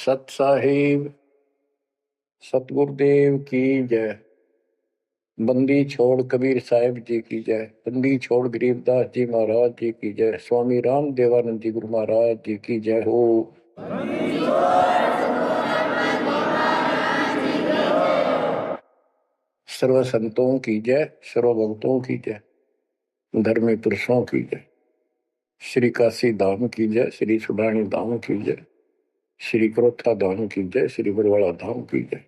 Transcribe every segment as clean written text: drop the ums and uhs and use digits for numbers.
सत साहिब सतगुरुदेव की जय। बंदी छोड़ कबीर साहिब जी की जय। बंदी छोड़ गरीबदास जी महाराज जी की जय। स्वामी राम देवानंद जी गुरु महाराज जी की जय हो। सर्व संतों की जय, सर्व भक्तों की जय, धर्मी पुरुषों की जय। श्री काशी धाम की जय, श्री सुडानी धाम की जय, श्री क्रोथा धाम की जय, श्री बरवाड़ा धाम की जय।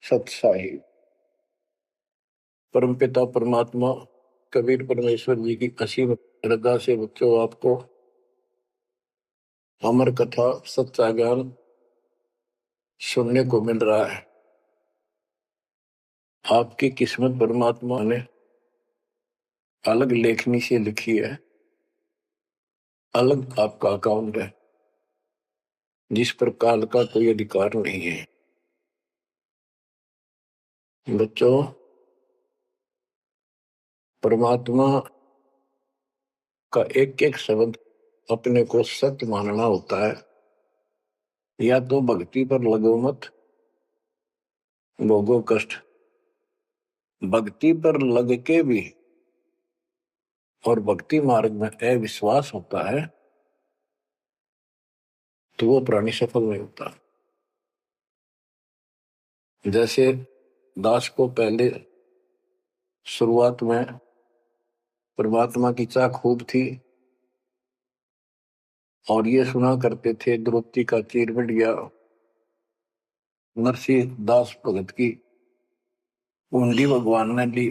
सत साहिब परमपिता परमात्मा कबीर परमेश्वर जी की असीम श्रद्धा से बच्चों आपको अमर कथा सच्चा ज्ञान सुनने को मिल रहा है। आपकी किस्मत परमात्मा ने अलग लेखनी से लिखी है, अलग आपका अकाउंट है जिस पर काल का कोई अधिकार नहीं है। बच्चों, परमात्मा का एक एक शब्द अपने को सत्य मानना होता है। या तो भक्ति पर लगो मत, भोगो कष्ट। भक्ति पर लग के भी और भक्ति मार्ग में अविश्वास होता है तो वो प्राणी सफल नहीं होता। जैसे दास को पहले शुरुआत में परमात्मा की चाह खूब थी और ये सुना करते थे द्रौपदी का चीर मिट गया, नरसिंह दास भगत की कुंडली भगवान ने ली।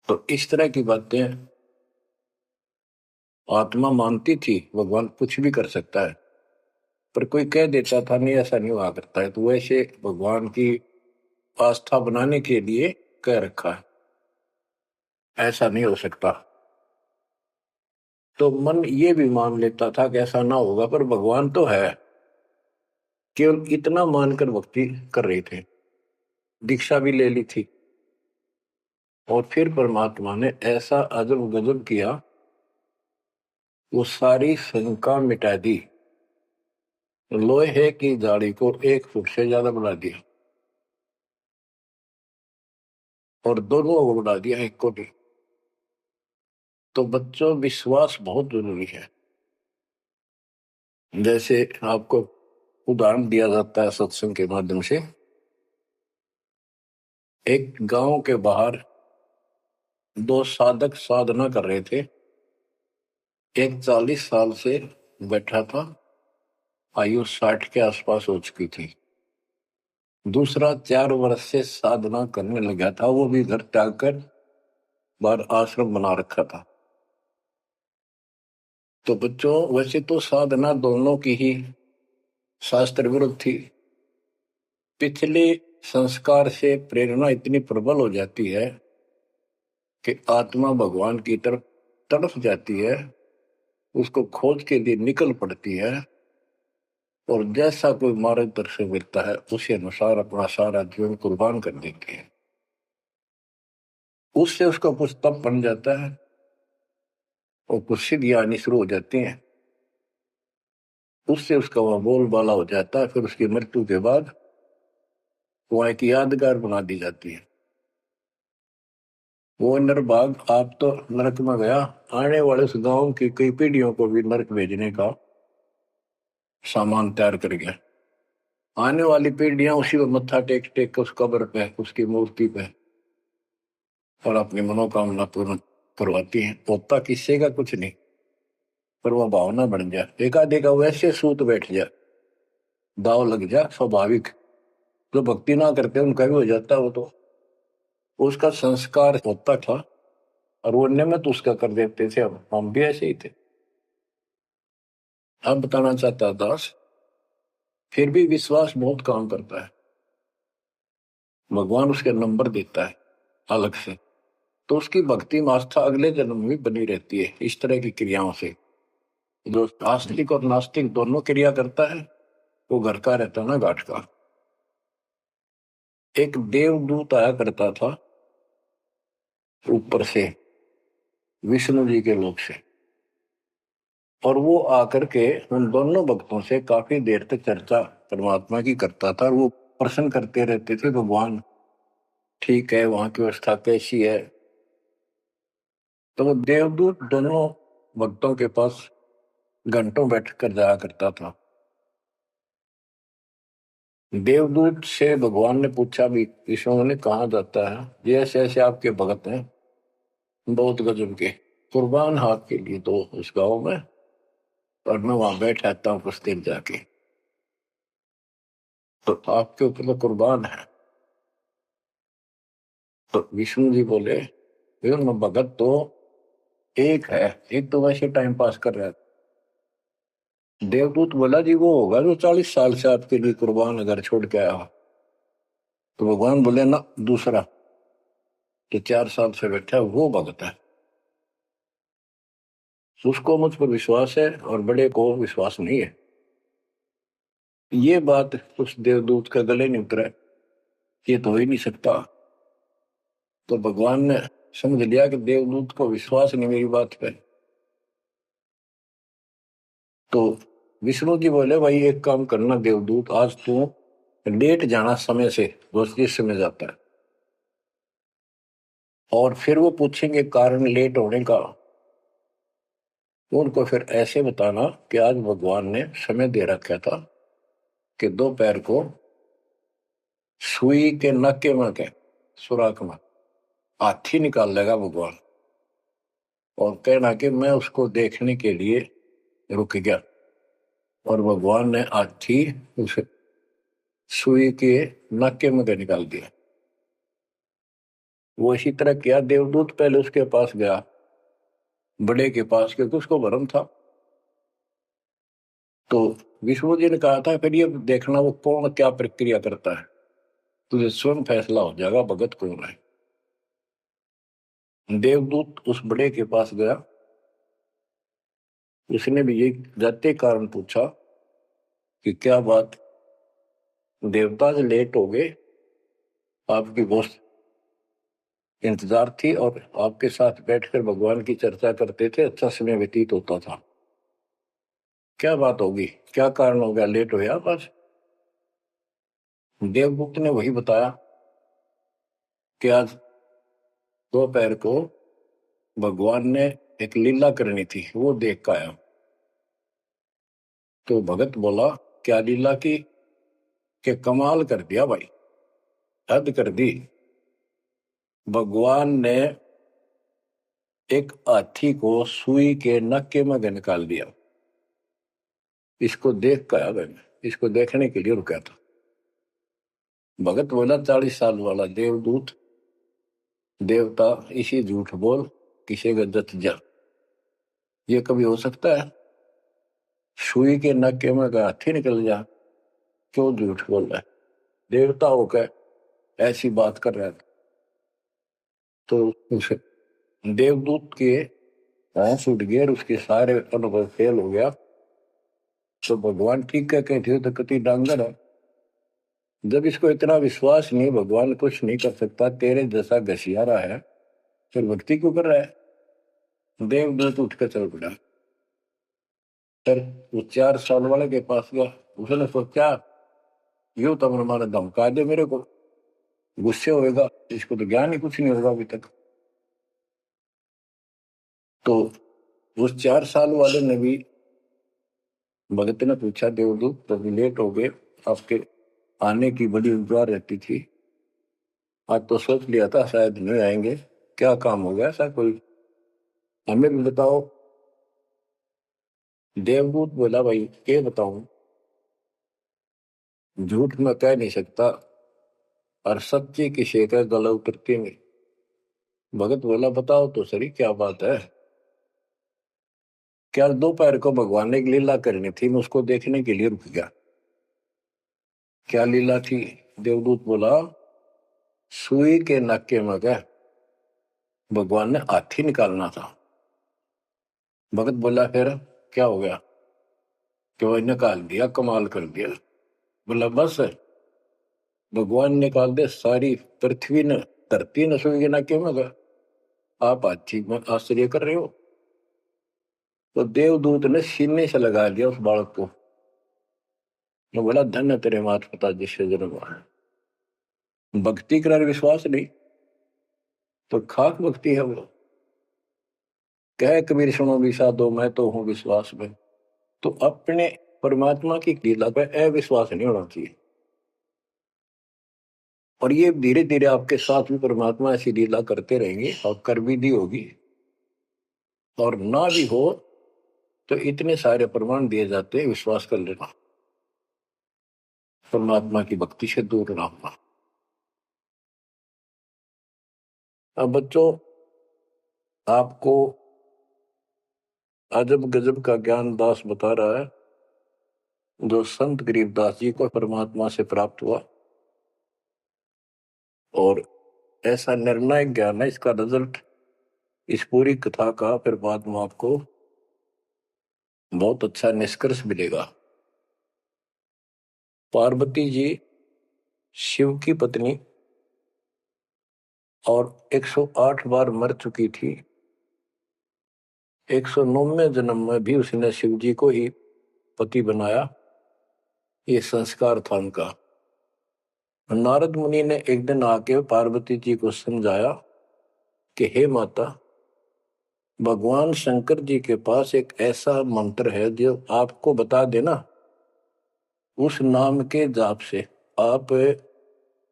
तो इस तरह की बातें आत्मा मानती थी, भगवान कुछ भी कर सकता है, पर कोई कह देता था नहीं ऐसा नहीं हुआ करता है, तो वैसे भगवान की आस्था बनाने के लिए कह रखा है ऐसा नहीं हो सकता। तो मन ये भी मान लेता था कि ऐसा ना होगा, पर भगवान तो है। केवल इतना मानकर भक्ति कर रहे थे, दीक्षा भी ले ली थी और फिर परमात्मा ने ऐसा अजब गजब किया, वो सारी शंका मिटा दी। लोहे की जाड़ी को 1 फुट से ज्यादा बढ़ा दिया और दोनों को बढ़ा दिया, एक को भी। तो बच्चों, विश्वास बहुत जरूरी है। जैसे आपको उदाहरण दिया जाता है सत्संग के माध्यम से। एक गांव के बाहर 2 साधक साधना कर रहे थे। एक 40 साल से बैठा था, आयु 60 के आसपास हो चुकी थी। दूसरा 4 वर्ष से साधना करने लगा था, वो भी घर त्याग कर बाहर आश्रम बना रखा था। तो बच्चों, वैसे तो साधना दोनों की ही शास्त्र विरुद्ध थी। पिछले संस्कार से प्रेरणा इतनी प्रबल हो जाती है कि आत्मा भगवान की तरफ तड़प जाती है, उसको खोज के लिए निकल पड़ती है और जैसा कोई मार्गदर्शन मिलता है उसी अनुसार अपना सारा जीवन कुर्बान कर देती है। उससे उसका कुछ तप बन जाता है और कुछ सिद्धियां आनी शुरू हो जाती हैं। उससे उसका वह बोलबाला हो जाता है। फिर उसकी मृत्यु के बाद वह एक यादगार बना दी जाती है। वो नरभाग आप तो नरक में गया, आने वाले उस गांव की कई पीढ़ियों को भी नरक भेजने का सामान तैयार कर गया। आने वाली पीढ़ियां उसी को मत्था टेक टेक के उस कब्र पे, उसकी मूर्ति पे और अपनी मनोकामना पूर्ण करवाती हैं। होता किससे का कुछ नहीं, पर वह भावना बन जाए, एका देखा वैसे सूत बैठ जाए, दाव लग जाए। स्वाभाविक जो भक्ति ना करते उनका भी हो जाता है। वो तो उसका संस्कार होता था और वो नियमित उसका कर देते थे। अब हम भी ऐसे ही थे। अब बताना चाहता दास, फिर भी विश्वास बहुत काम करता है। भगवान उसके नंबर देता है अलग से, तो उसकी भक्ति में आस्था अगले जन्म में भी बनी रहती है। इस तरह की क्रियाओं से जो आस्तिक और नास्तिक दोनों क्रिया करता है, वो घर का रहता ना घाट का। एक देवदूत आया करता था ऊपर से, विष्णु जी के लोक से। और वो आकर के उन दोनों भक्तों से काफी देर तक चर्चा परमात्मा की करता था और वो प्रश्न करते रहते थे, भगवान ठीक है, वहां की व्यवस्था कैसी है। तो वो देवदूत दोनों भक्तों के पास घंटों बैठ कर जाया करता था। देवदूत से भगवान ने पूछा भी, विष्णु ने कहा जाता है ये ऐसे ऐसे आपके भगत हैं बहुत गजब के, कुर्बान हाथ के लिए तो उस गांव में, और मैं वहां बैठ रहता हूँ कुछ देर जाके, तो आपके ऊपर तो कुर्बान है। तो विष्णु जी बोले, भगत तो एक है, एक तो वैसे टाइम पास कर रहा है। देवदूत बोला जी वो होगा जो 40 साल से आपके लिए कुर्बान घर छोड़ के आया। तो भगवान बोले ना, दूसरा जो 4 साल से बैठा है वो भगत है, उसको मुझ पर विश्वास है और बड़े को विश्वास नहीं है। ये बात उस देवदूत का गले नहीं उतरा, ये तो हो ही नहीं सकता। तो भगवान ने समझ लिया कि देवदूत को विश्वास नहीं मेरी बात पे। तो विष्णु जी बोले भाई एक काम करना देवदूत, आज तू लेट जाना समय से, दोस्त जिस समय जाता है, और फिर वो पूछेंगे कारण लेट होने का, उनको फिर ऐसे बताना कि आज भगवान ने समय दे रखा था कि दोपहर को सुई के नक्के में के सुराख में हाथी निकाल लेगा भगवान, और कहना कि मैं उसको देखने के लिए रुक गया, और भगवान ने हाथी उस सुई के नक्के में के निकाल दिया। वो इसी तरह किया, देवदूत पहले उसके पास गया, बड़े के पास, क्योंकि उसको भरम था। तो विष्णु जी ने कहा था फिर ये देखना वो कौन क्या प्रक्रिया करता है, तुझे स्वयं फैसला हो जाएगा भगत कौन है। देवदूत उस बड़े के पास गया, उसने भी ये जाते कारण पूछा कि क्या बात, देवता से लेट हो गए, आपकी बहुत इंतजार थी और आपके साथ बैठकर भगवान की चर्चा करते थे, अच्छा समय व्यतीत होता था, क्या बात होगी, क्या कारण हो गया लेट हो गया बस। देवदूत ने वही बताया कि आज दोपहर को भगवान ने एक लीला करनी थी, वो देख कर आया। तो भगत बोला क्या लीला की, कि कमाल कर दिया भाई, हद कर दी। भगवान ने एक हाथी को सुई के नक्के में निकाल दिया, इसको देख कर आया मैंने, इसको देखने के लिए रुका था। भगत बोला 40 साल वाला देवदूत देवता इसी झूठ बोल किसी का जत जा, ये कभी हो सकता है, सुई के नक्के में का हाथी निकल जा, क्यों झूठ बोल रहा है, देवता होकर ऐसी बात कर रहा था। तो उस देवदूत के होश उठ गए और उसके सारे अनुभव फेल हो गया। तो भगवान ठीक है कहते तो कति डांगर है, जब इसको इतना विश्वास नहीं भगवान कुछ नहीं कर सकता, तेरे जैसा घसियारा है, फिर भक्ति क्यों कर रहा है। देवदूत उठ कर चल पड़ा, फिर वो 4 साल वाले के पास गया, उसने सोचा यूं तो हमारा धमका दे मेरे को, गुस्से होएगा, इसको तो ज्ञान ही कुछ नहीं होगा अभी तक। तो उस 4 साल वाले ने भी, भगत ने पूछा देवदूत तो लेट हो गए, आपके आने की बड़ी इंतजार रहती थी, आज तो सोच लिया था शायद नहीं आएंगे, क्या काम हो गया ऐसा कोई, हमें भी बताओ। देवदूत बोला भाई क्या बताऊं, झूठ मैं कह नहीं सकता और सच्ची किसी का गला उतरती नहीं। भगत बोला बताओ तो सही क्या बात है, क्या दोपहर को भगवान ने एक लीला करनी थी, मैं उसको देखने के लिए रुक गया, क्या लीला थी। देवदूत बोला सुई के नक्के में क्या भगवान ने हाथी निकालना था। भगत बोला फिर क्या हो गया, कि वो निकाल दिया, कमाल कर दिया। बोला बस भगवान निकाल दे, सारी पृथ्वी ने धरती ने सुई के नक्के में गया, आप हाथी में आश्चर्य कर रहे हो। तो देवदूत ने सीने से लगा लिया उस बालक को। तो बोला धन्य तेरे माता पिता जिससे जन्म हुआ है। भक्ति कर विश्वास नहीं तो खाक भक्ति है वो। कह कबीर सुनो विषा दो मैं तो हूं विश्वास में। तो अपने परमात्मा की लीला पर अविश्वास नहीं होना चाहिए। और ये धीरे धीरे आपके साथ भी परमात्मा ऐसी लीला करते रहेंगे और कर भी दी होगी। और ना भी हो तो इतने सारे प्रमाण दिए जाते हैं, विश्वास कर लेना। परमात्मा की भक्ति से दूर ना होना। अब बच्चों, आपको अजब गजब का ज्ञान दास बता रहा है जो संत गरीबदास जी को परमात्मा से प्राप्त हुआ। और ऐसा निर्णायक ज्ञान है, इसका रिजल्ट इस पूरी कथा का फिर बाद में आपको बहुत अच्छा निष्कर्ष मिलेगा। पार्वती जी शिव की पत्नी और 108 बार मर चुकी थी। 109वें जन्म में भी उसने शिव जी को ही पति बनाया। ये संस्कार था उनका। नारद मुनि ने एक दिन आके पार्वती जी को समझाया कि हे माता, भगवान शंकर जी के पास एक ऐसा मंत्र है जो आपको बता देना, उस नाम के जाप से आप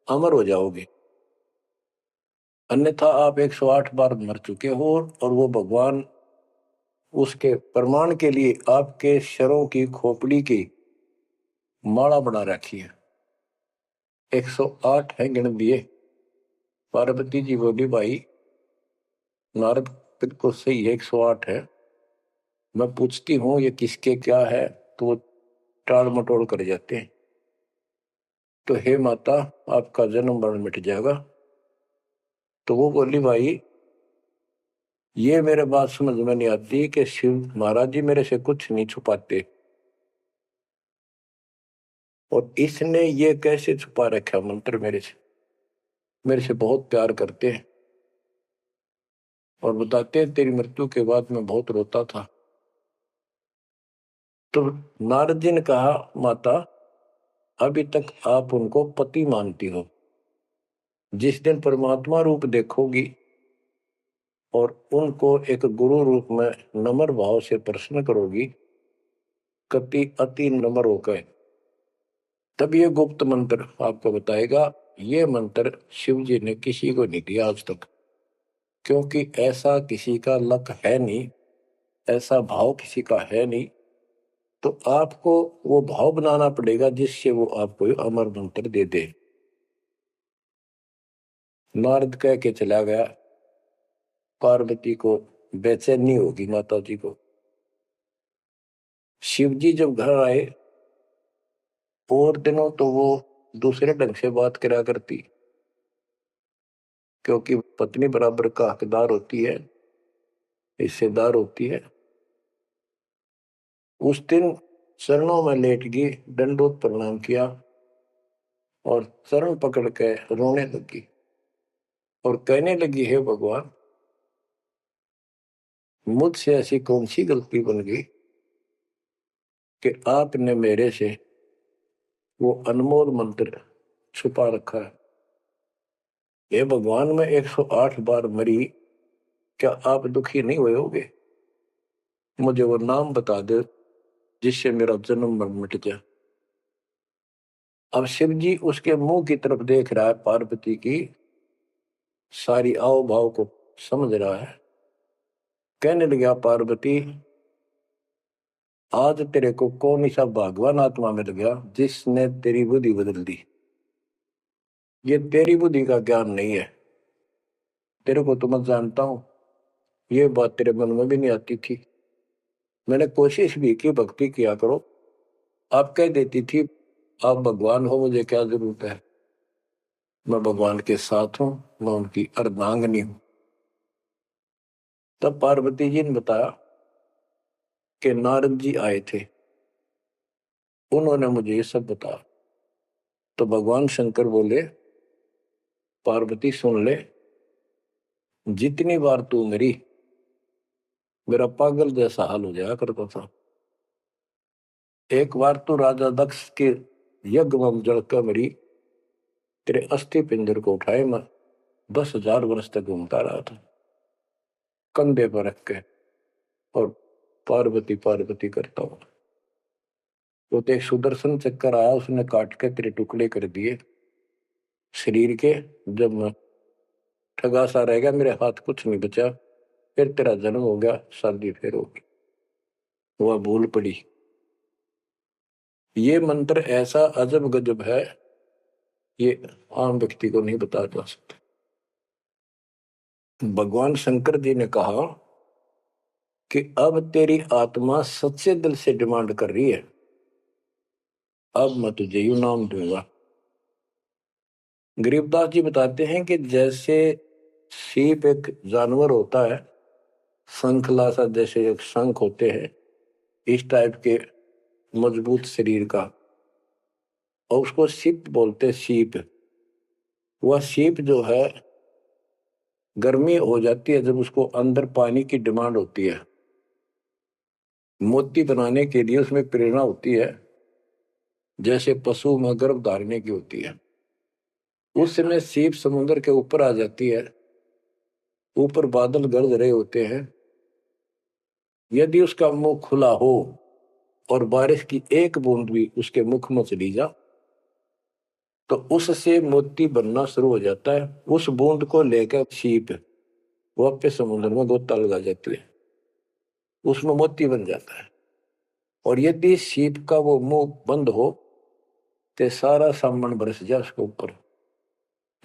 अमर हो जाओगे, अन्यथा आप 108 बार मर चुके हो। और वो भगवान उसके प्रमाण के लिए आपके शरों की खोपड़ी की माला बना रखी है। 108 है गिन दिए। पार्वती जी बोली भाई नारद बिल्कुल सही है, 108 है। मैं पूछती हूँ ये किसके क्या है, तो वो टाल मटोल कर जाते हैं। तो हे माता, आपका जन्म मरण मिट जाएगा। तो वो बोली भाई ये मेरे बात समझ में नहीं आती कि शिव महाराज जी मेरे से कुछ नहीं छुपाते, और इसने ये कैसे छुपा रखा मंत्र मेरे से बहुत प्यार करते हैं। और बताते हैं तेरी मृत्यु के बाद मैं बहुत रोता था। तो नारद जी ने कहा माता, अभी तक आप उनको पति मानती हो, जिस दिन परमात्मा रूप देखोगी और उनको एक गुरु रूप में नम्र भाव से प्रश्न करोगी, कति अति नम्र होकर, तब ये गुप्त मंत्र आपको बताएगा। ये मंत्र शिव जी ने किसी को नहीं दिया आज तक, क्योंकि ऐसा किसी का लक है नहीं, ऐसा भाव किसी का है नहीं। तो आपको वो भाव बनाना पड़ेगा जिससे वो आपको अमर मंत्र दे दे। नारद कह के चला गया। पार्वती को बेचैनी होगी माता जी को। शिव जी जब घर आए और दिनों तो वो दूसरे ढंग से बात करा करती, क्योंकि पत्नी बराबर का हकदार होती है, हिस्सेदार होती है। उस दिन चरणों में लेट गई, दंडोत प्रणाम किया और चरण पकड़ के रोने लगी और कहने लगी हे भगवान, मुझसे ऐसी कौन सी गलती बन गई कि आपने मेरे से वो अनमोल मंत्र छुपा रखा है। हे भगवान, मैं 108 बार मरी, क्या आप दुखी नहीं हुए होगे? मुझे वो नाम बता दे जिससे मेरा जन्म मरण मिट जाए। अब शिव जी उसके मुंह की तरफ देख रहा है, पार्वती की सारी आओ भाव को समझ रहा है। कहने लगा पार्वती, आज तेरे को कौन सा भगवान आत्मा मिल गया जिसने तेरी बुद्धि बदल दी? ये तेरी बुद्धि का ज्ञान नहीं है। तेरे को तो मैं जानता हूं, ये बात तेरे मन में भी नहीं आती थी। मैंने कोशिश भी की, भक्ति किया करो। आप कह देती थी आप भगवान हो, मुझे क्या जरूरत है, मैं भगवान के साथ हूं, मैं उनकी अर्धांगिनी हूं। तब पार्वती जी ने बताया कि नारद जी आए थे, उन्होंने मुझे ये सब बताया। तो भगवान शंकर बोले पार्वती सुन ले, जितनी बार तू मरी मेरा पागल जैसा हाल हो जाया करता था। एक बार तो राजा दक्ष के यज्ञ में जलकर मरी, तेरे अस्थि पिंजर को उठाए मैं 10,000 वर्ष तक घूमता रहा था, कंधे पर रख के, और पार्वती पार्वती करता हूं। वो तो एक सुदर्शन चक्कर आया, उसने काट के तेरे टुकड़े कर दिए शरीर के। जब मैं ठगा सा रह गया, मेरे हाथ कुछ नहीं बचा, फिर तेरा जन्म हो गया, शादी फिर होगी, वह भूल पड़ी। ये मंत्र ऐसा अजब गजब है, ये आम व्यक्ति को नहीं बताया जा सकता। भगवान शंकर जी ने कहा कि अब तेरी आत्मा सच्चे दिल से डिमांड कर रही है, अब मैं तुझे यू नाम दूंगा। गरीबदास जी बताते हैं कि जैसे सीप एक जानवर होता है, शंखला सा, जैसे एक शंख होते हैं इस टाइप के मजबूत शरीर का, और उसको सीप बोलते, सीप। वह सीप जो है, गर्मी हो जाती है जब उसको अंदर पानी की डिमांड होती है, मोती बनाने के लिए उसमें प्रेरणा होती है, जैसे पशु में गर्भ धारने की होती है। उस समय सीप समुद्र के ऊपर आ जाती है, ऊपर बादल गरज रहे होते हैं, यदि उसका मुंह खुला हो और बारिश की एक बूंद भी उसके मुख में चली जा, तो उससे मोती बनना शुरू हो जाता है। उस बूंद को लेकर सीप वापस समुद्र में गोता लगा जाती है, उसमें मोती बन जाता है। और यदि सीप का वो मुंह बंद हो तो सारा सामान बरस जाए उसके ऊपर,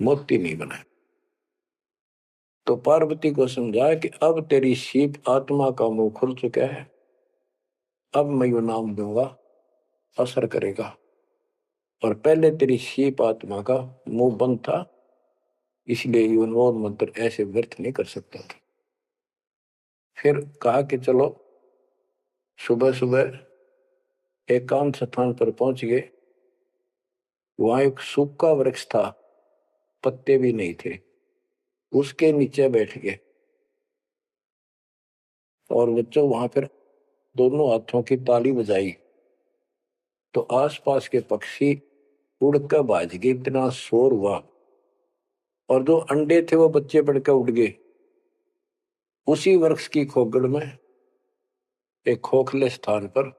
मोती नहीं बने। तो पार्वती को समझाया कि अब तेरी सीप आत्मा का मुंह खुल चुका है, अब मैं यू नाम दूंगा, असर करेगा। और पहले तेरी सीप आत्मा का मुंह बंद था, इसलिए ये उन्मोद मंत्र ऐसे व्यर्थ नहीं कर सकता था। फिर कहा कि चलो, सुबह सुबह एकांत स्थान पर पहुंच गए। वहां एक सूखा वृक्ष था, पत्ते भी नहीं थे, उसके नीचे बैठ गए। और बच्चों वहां पर दोनों हाथों की ताली बजाई, तो आसपास के पक्षी उड़कर भाज गए, इतना शोर हुआ। और जो अंडे थे वो बच्चे बढ़कर उड़ गए। उसी वृक्ष की खोगड़ में एक खोखले स्थान पर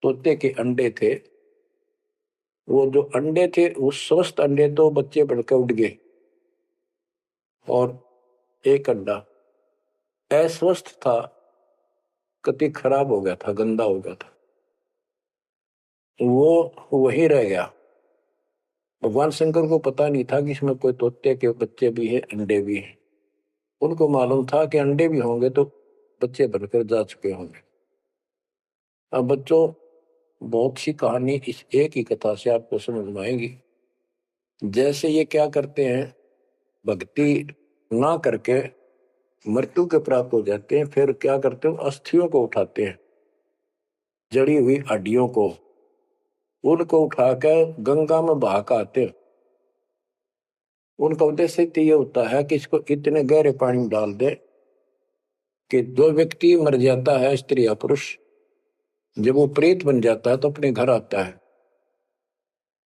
तोते के अंडे थे। वो जो अंडे थे, उस स्वस्थ अंडे तो बच्चे बढ़कर उड़ गए, और एक अंडा अस्वस्थ था, कति खराब हो गया था, गंदा हो गया था, वो वही रह गया। भगवान शंकर को पता नहीं था कि इसमें कोई तोते के बच्चे भी हैं, अंडे भी हैं। उनको मालूम था कि अंडे भी होंगे तो बच्चे बनकर जा चुके होंगे। अब बच्चों, बहुत सी कहानी इस एक ही कथा से आपको समझ में आएगी। जैसे ये क्या करते हैं, भक्ति ना करके मृत्यु के प्राप्त हो जाते हैं, फिर क्या करते हैं, अस्थियों को उठाते हैं, जड़ी हुई हड्डियों को, उनको उठाकर गंगा में बहा के आते हैं। उनका उद्देश्य तो ये होता है कि इसको इतने गहरे पानी में डाल दे कि जो व्यक्ति मर जाता है, स्त्री या पुरुष, जब वो प्रेत बन जाता है तो अपने घर आता है।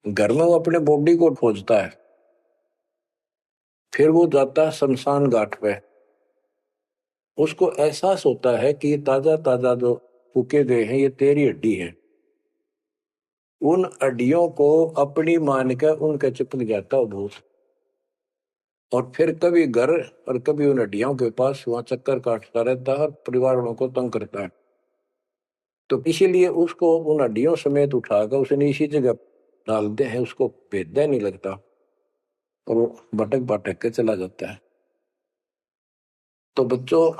घर में वो अपने बॉडी को खोजता है, फिर वो जाता है शमशान घाट पे। उसको एहसास होता है कि ये ताजा ताजा जो फूके गए हैं, ये तेरी हड्डी है। उन हड्डियों को अपनी मान कर उनके चिपक जाता है भूत, और फिर कभी घर और कभी उन हड्डियों के पास वहां चक्कर काटता रहता है और परिवार वालों को तंग करता है। तो इसीलिए उसको उन हड्डियों समेत उठाकर उसने इसी जगह डालते हैं, उसको भेदना नहीं लगता, और वो भटक भटक के चला जाता है। तो बच्चों,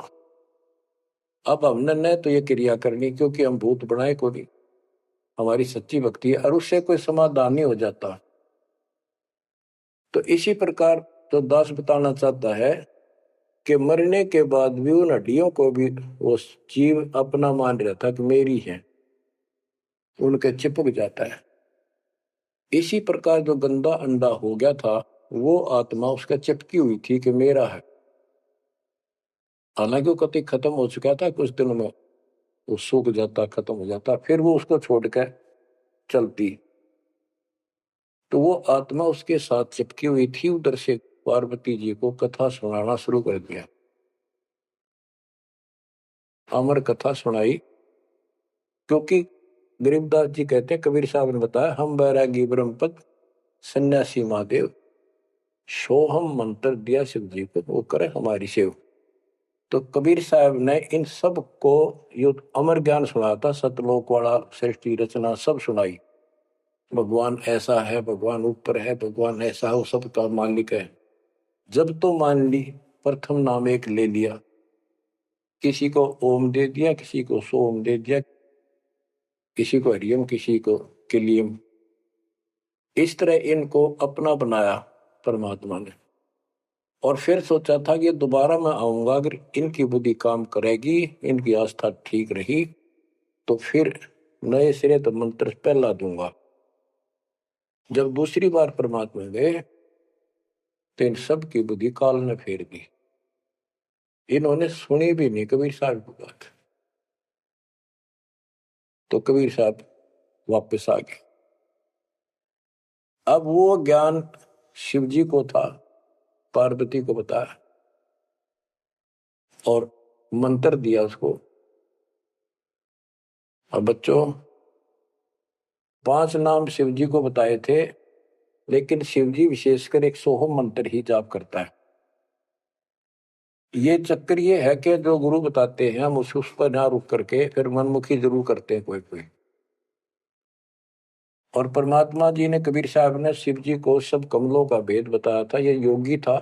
अब हमने न तो ये क्रिया करनी, क्योंकि हम भूत बनाए को नहीं, हमारी सच्ची भक्ति है, और उससे कोई समाधान नहीं हो जाता। तो इसी प्रकार तो दास बताना चाहता है कि मरने के बाद भी उन हड्डियों को भी वो जीव अपना मान रहा था कि मेरी है, उनके चिपक जाता है। इसी प्रकार जो गंदा अंडा हो गया था, वो आत्मा उसका चिपकी हुई थी कि मेरा है। हालांकि वो कति खत्म हो चुका था, कुछ दिनों में वो सूख जाता, खत्म हो जाता, फिर वो उसको छोड़कर चलती। तो वो आत्मा उसके साथ चिपकी हुई थी। उधर से पार्वती जी को कथा सुनाना शुरू कर दिया। अमर कथा सुनाई, क्योंकि गरीबदास जी कहते हैं, कबीर साहब ने बताया, हम बैरागी ब्रह्मपद सन्यासी महादेव, सोहम मंत्र दिया शिव जी को, वो करे हमारी सेव। तो कबीर साहब ने इन सब को यो अमर ज्ञान सुनाया था, सतलोक वाला, सृष्टि रचना सब सुनाई। भगवान ऐसा है, भगवान ऊपर है, भगवान ऐसा है, वो सबका मालिक है। जब तो मान ली, प्रथम नाम एक ले लिया, किसी को ओम दे दिया, किसी को सोम दे दिया, किसी को हरियम, किसी को किलियम। इस तरह इनको अपना बनाया परमात्मा ने। और फिर सोचा था कि दोबारा मैं आऊंगा, अगर इनकी बुद्धि काम करेगी, इनकी आस्था ठीक रही, तो फिर नए सिरे तो मंत्र पहला दूंगा। जब दूसरी बार परमात्मा गए, तो इन सब की बुद्धि काल ने फेर दी। इन्होंने सुनी भी नहीं कबीर साहब की बात। तो कबीर साहब वापस आ गए। अब वो ज्ञान शिव जी को था, पार्वती को बताया और मंत्र दिया उसको। और बच्चों, 5 नाम शिव जी को बताए थे, लेकिन शिव जी विशेषकर एक सोहम मंत्र ही जाप करता है। ये चक्कर ये है कि जो गुरु बताते हैं, हम उस पर ना रुक करके फिर मनमुखी जरूर करते हैं कोई कोई। और परमात्मा जी ने, कबीर साहब ने शिव जी को सब कमलों का भेद बताया था। ये योगी था,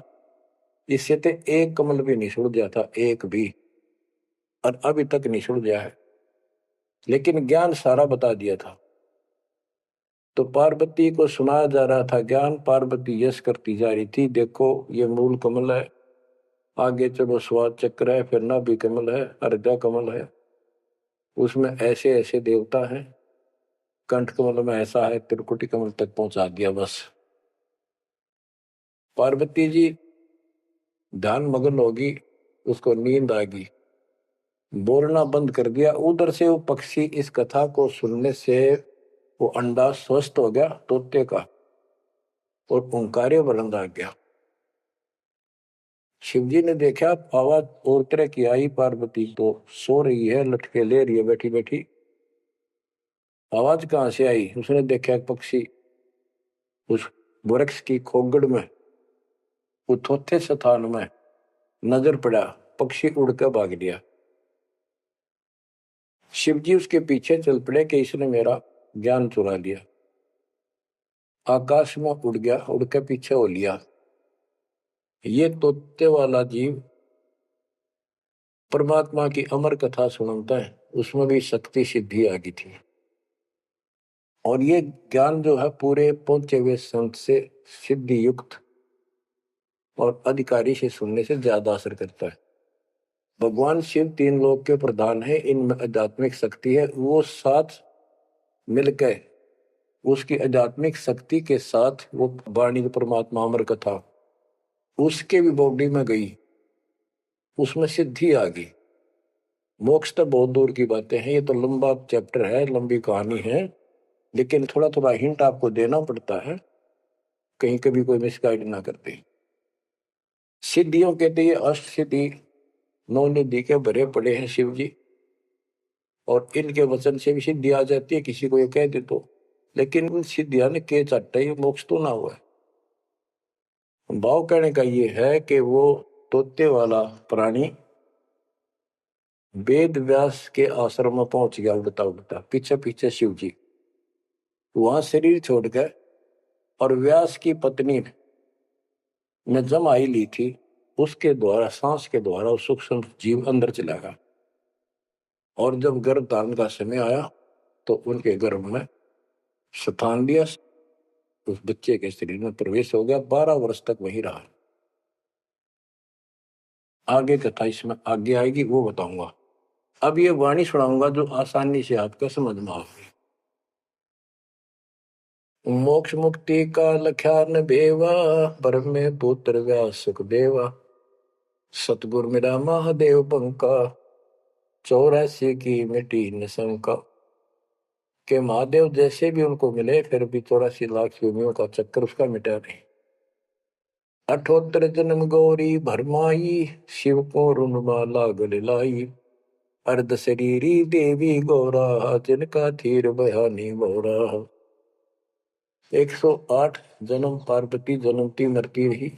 इससे तो एक कमल भी नहीं सुलझा था, एक भी, और अभी तक नहीं सुलझा है, लेकिन ज्ञान सारा बता दिया था। तो पार्वती को सुनाया जा रहा था ज्ञान, पार्वती यश करती जा रही थी, देखो ये मूल कमल है, आगे चलो स्वाद चक्र है, फिर नाभि कमल है, अर्धा कमल है, उसमें ऐसे ऐसे देवता हैं, कंठ कमल में ऐसा है, त्रिकुटी कमल तक पहुंचा दिया बस। पार्वती जी ध्यान मग्न होगी, उसको नींद आ गई, बोलना बंद कर दिया। उधर से वो पक्षी इस कथा को सुनने से वो अंडा स्वस्थ हो गया तोते का, और ओंकार्य बुलंद आ गया। शिवजी ने देखा, आवाज और तरह की आई, पार्वती तो सो रही है, लटके ले रही है बैठी बैठी, आवाज कहां से आई? उसने देखा पक्षी उस वृक्ष की खोगड़ में, वो थोथे स्थान में नजर पड़ा, पक्षी उड़ कर भाग लिया। शिवजी उसके पीछे चल पड़े कि इसने मेरा ज्ञान चुरा लिया। आकाश में उड़ गया, उड़ के पीछे हो लिया। ये तोते वाला जीव परमात्मा की अमर कथा सुनता है, उसमें भी शक्ति सिद्धि आ गई थी। और ये ज्ञान जो है पूरे पहुंचे हुए संत से सिद्धि युक्त और अधिकारी से सुनने से ज्यादा असर करता है। भगवान शिव 3 लोक के प्रधान है, इनमें आध्यात्मिक शक्ति है, वो साथ मिलकर उसकी आध्यात्मिक शक्ति के साथ वो वाणी परमात्मा अमर कथा उसके भी बॉडी में गई, उसमें सिद्धि आ गई। मोक्ष तो बहुत दूर की बातें हैं, ये तो लंबा चैप्टर है, लंबी कहानी है, लेकिन थोड़ा थोड़ा हिंट आपको देना पड़ता है, कहीं कभी कोई मिसगाइड ना करते। सिद्धियों कहते ये अष्ट सिद्धि 9 निधि के भरे पड़े हैं शिव जी, और इनके वचन से भी सिद्धि आ जाती है, किसी को ये कह दे तो। लेकिन उन सिद्धियां ने के चाटा, ये मोक्ष तो ना हुआ है। भाव कहने का ये है कि वो तोते वाला प्राणी वेद व्यास के आश्रम में पहुंच गया, उड़ता उड़ता पीछे पीछे शिव जी, वहां शरीर छोड़ गए, और व्यास की पत्नी ने जमाई ली थी, उसके द्वारा, सांस के द्वारा सूक्ष्म जीव अंदर चला गया। और जब गर्भ धारण का समय आया, तो उनके गर्भ में स्थान लिया, उस बच्चे के शरीर में प्रवेश हो गया, 12 वर्ष तक वहीं रहा। आगे कथा इसमें आगे आएगी, वो बताऊंगा। अब ये वाणी सुनाऊंगा जो आसानी से आपका समझ में आएगी। मोक्ष मुक्ति का लख्यान बेवा, ब्रह्म पुत्र व्यास सुखदेवा, सतगुर मेरा महादेव बंका, 84 की मिटी न शंका। के महादेव जैसे भी उनको मिले फिर भी 84 लाख योनियों का चक्कर उसका मिटा नहीं। 78 जन्म गौरी भरमाई, शिव को रुणमाला गले लाई। अर्ध शरीरी देवी गौरा, जिनका थीर बयानी मोरा। 108 जन्म पार्वती जन्मती मरती रही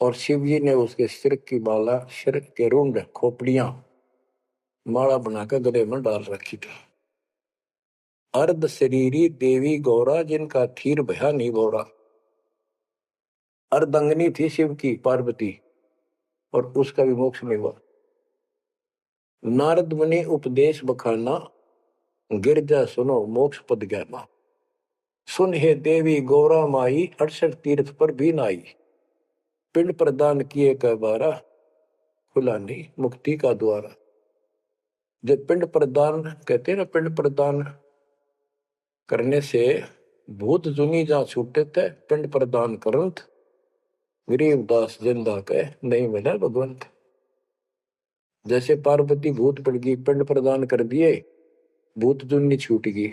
और शिव जी ने उसके सिर की माला, सिर के रुंड खोपड़ियां माला बनाकर गले में डाल रखी थी। अर्ध शरीरी देवी गौरा, जिनका थीर भया नहीं गौरा। अर्धंगनी थी शिव की पार्वती और उसका भी मोक्ष नहीं हुआ। नारद मुनि उपदेश बखाना, गिरजा सुनो मोक्ष पद ज्ञाना। सुन हे देवी गौरा माई, 68 तीर्थ पर भी नाई। पिंड प्रदान किए का बारा, खुला नहीं मुक्ति का द्वारा। जब पिंड प्रदान कहते हैं ना, पिंड प्रदान करने से भूत जुनी जहां छूटे थे, पिंड प्रदान करंत गरीबदास जिंदा के नहीं मिला भगवंत। जैसे पार्वती भूत पड़ गई, पिंड प्रदान कर दिए, भूत जुनी छूट गई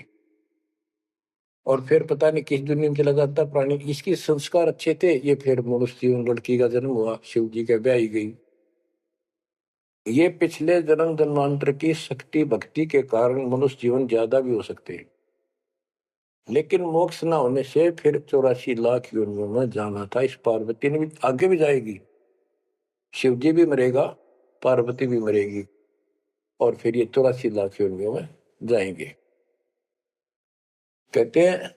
और फिर पता नहीं किस दुनिया में चला जाता प्राणी। इसके संस्कार अच्छे थे, ये फिर मनुष्य जीवन, लड़की का जन्म हुआ, शिव जी के ब्याह गई। ये पिछले जन्म जन्मांतर की शक्ति भक्ति के कारण मनुष्य जीवन ज्यादा भी हो सकते हैं, लेकिन मोक्ष ना होने से फिर 84 लाख योनियों में जाना था। इस पार्वती ने भी आगे भी जाएगी, शिव जी भी मरेगा, पार्वती भी मरेगी और फिर ये 84 लाख योनियों में जाएंगे। कहते हैं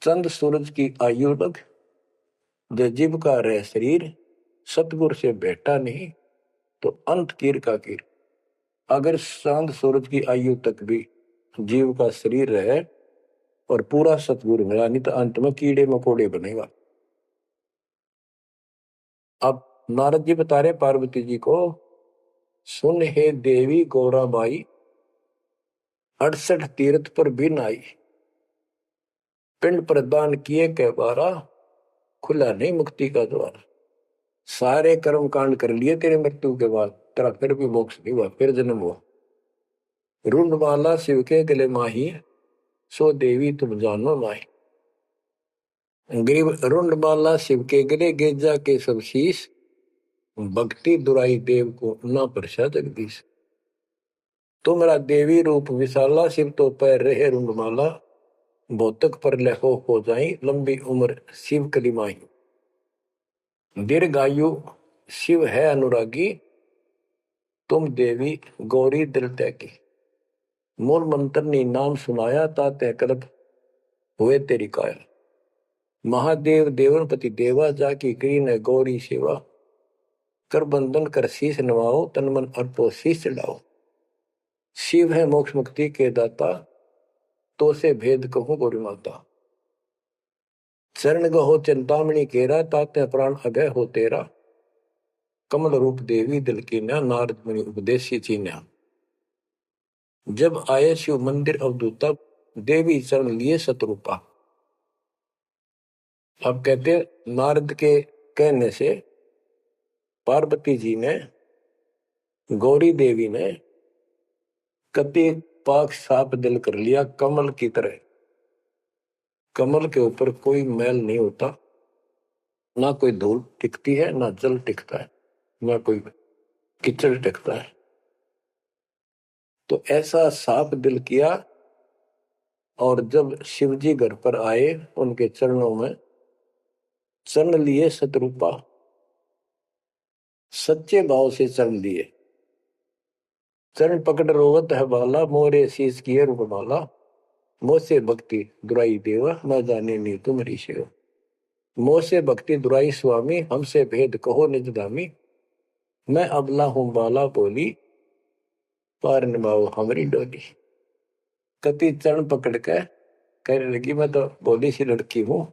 चंद सूरज की आयु लग, जो जीव का रह शरीर। सतगुर से बेटा नहीं तो अंत कीर का कीर। अगर चांद सूरज की आयु तक भी जीव का शरीर रहे और पूरा सतगुरु मिला नहीं तो अंत में कीड़े मकोड़े बनेगा। अब नारद जी बता रहे पार्वती जी को, सुन हे देवी गौरा बाई, 68 तीर्थ पर भी नाई। पिंड प्रदान किए के बारा, खुला नहीं मुक्ति का द्वार। सारे कर्म कांड कर लिए तेरे मृत्यु के बाद, तेरा फिर भी मोक्ष नहीं हुआ, फिर जन्म हुआ। रुंडमाला शिव के गले माही, सो देवी तुम जानो माही। गरीब रुंडमाला शिव के गले, गेजा के सब शीश। भक्ति दुराई देव को ना परसा जगदीश। तुमरा देवी रूप विशाला, शिव तो पैर रहे रुंडमाला। भौतक पर लहो हो जाई, लंबी उम्र शिव कलिमाई। दीर्घायु शिव है अनुरागी, तुम देवी गौरी दिल त्यागी। मूल मंत्र ने नाम सुनाया, ताते कल्प हुए तेरी काया। महादेव देवनपति देवा, जाकी करी न गौरी सेवा। कर बंधन कर शीश नवाओ, तन मन अर्पो शीश चढ़ाओ। शिव है मोक्ष मुक्ति के दाता, तो से भेद कहूं गौरी माता। चरण गहो चिंतामणि केरा, ताते प्राण अभय हो तेरा। कमल रूप देवी दिल की न्या, नारद मुनि उपदेशी चीन्या। जब आए शिव मंदिर अवधूता, देवी चरण लिए सतरूपा। अब कहते नारद के कहने से पार्वती जी ने, गौरी देवी ने कति पाक साफ दिल कर लिया, कमल की तरह। कमल के ऊपर कोई मैल नहीं होता, ना कोई धूल टिकती है, ना जल टिकता है, ना कोई कीचड़ टिकता है। तो ऐसा साफ दिल किया और जब शिवजी घर पर आए, उनके चरणों में चरण लिए सतरूपा। सच्चे भाव से चरण लिए। चरण पकड़ रोवत है बाला, मोरे शीश किए रूपमाला। मोसे भक्ति दुराई देवा, न जाने नी तुम्हारी सेवा। मोसे भक्ति दुराई स्वामी, हमसे भेद कहो निज दामी। मैं अबला हूं बाला बोली, पार निभाओ हमारी डोली। कति चरण पकड़ के कहने लगी, मैं तो भोली सी लड़की हूं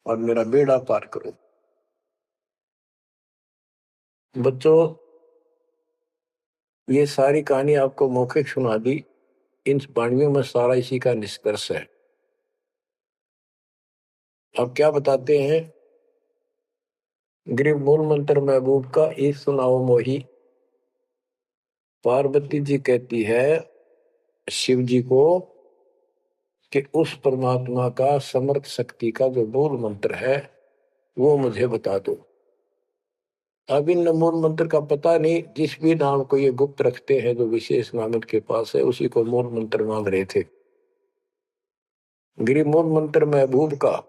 और मेरा बेड़ा पार करो। बच्चों, ये सारी कहानी आपको मौखिक सुना दी, इन वाणियों में सारा इसी का निष्कर्ष है। अब क्या बताते हैं गृह मूल मंत्र महबूब का ई सुनाओ मोही। पार्वती जी कहती है शिव जी को कि उस परमात्मा का समर्थ शक्ति का जो मूल मंत्र है वो मुझे बता दो। अब इन मूल मंत्र का पता नहीं, जिस भी नाम को ये गुप्त रखते हैं जो विशेष नाम के पास है उसी को मूल मंत्र मांग रहे थे। गिरी मूल मंत्र महबूब का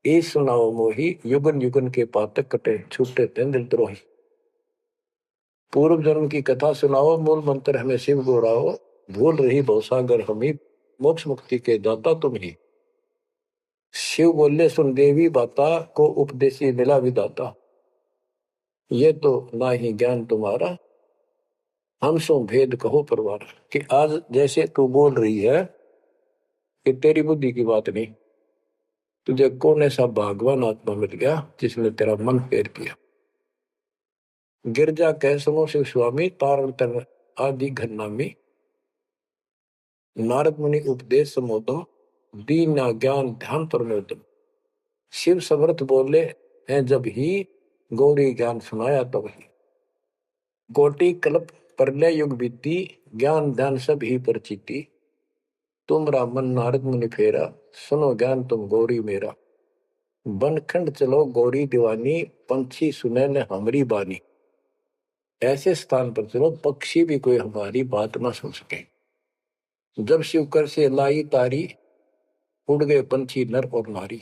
ए सुनाओ मोही, युगन युगन के पातक कटे छूटे तें दिल द्रोही। पूर्व जन्म की कथा सुनाओ, मूल मंत्र हमें शिव गोराओ, भूल रही भवसागर हमी, मोक्ष मुक्ति के दाता तुम ही। शिव बोले सुन देवी बाता को उपदेशी मिला विदाता, ये तो ना ही ज्ञान तुम्हारा, हम सो भेद कहो परवार। कि आज जैसे तू बोल रही है कि तेरी बुद्धि की बात नहीं, तुझे कौन ऐसा भगवान आत्मा मिल गया जिसने तेरा मन फेर किया। गिरजा कह सुनो शिव स्वामी, तारण तन आदि घरनामी, नारद मुनि उपदेश समोदम, दीन ज्ञान ध्यान परमोदम। शिव समर्थ बोले हैं जब ही, गौरी ज्ञान सुनाया तब ही। कोटि कल्प प्रलय युग बीती, ज्ञान ध्यान सब ही परचिति, तुमरा मन नारद मुनि फेरा, सुनो ज्ञान तुम गौरी मेरा। बनखंड चलो गौरी दीवानी, पंछी सुने न हमारी बानी। ऐसे स्थान पर चलो पक्षी भी कोई हमारी बात ना सुन सके। जब शिवकर से लाई तारी, उड़ गए पंछी नर और नारी।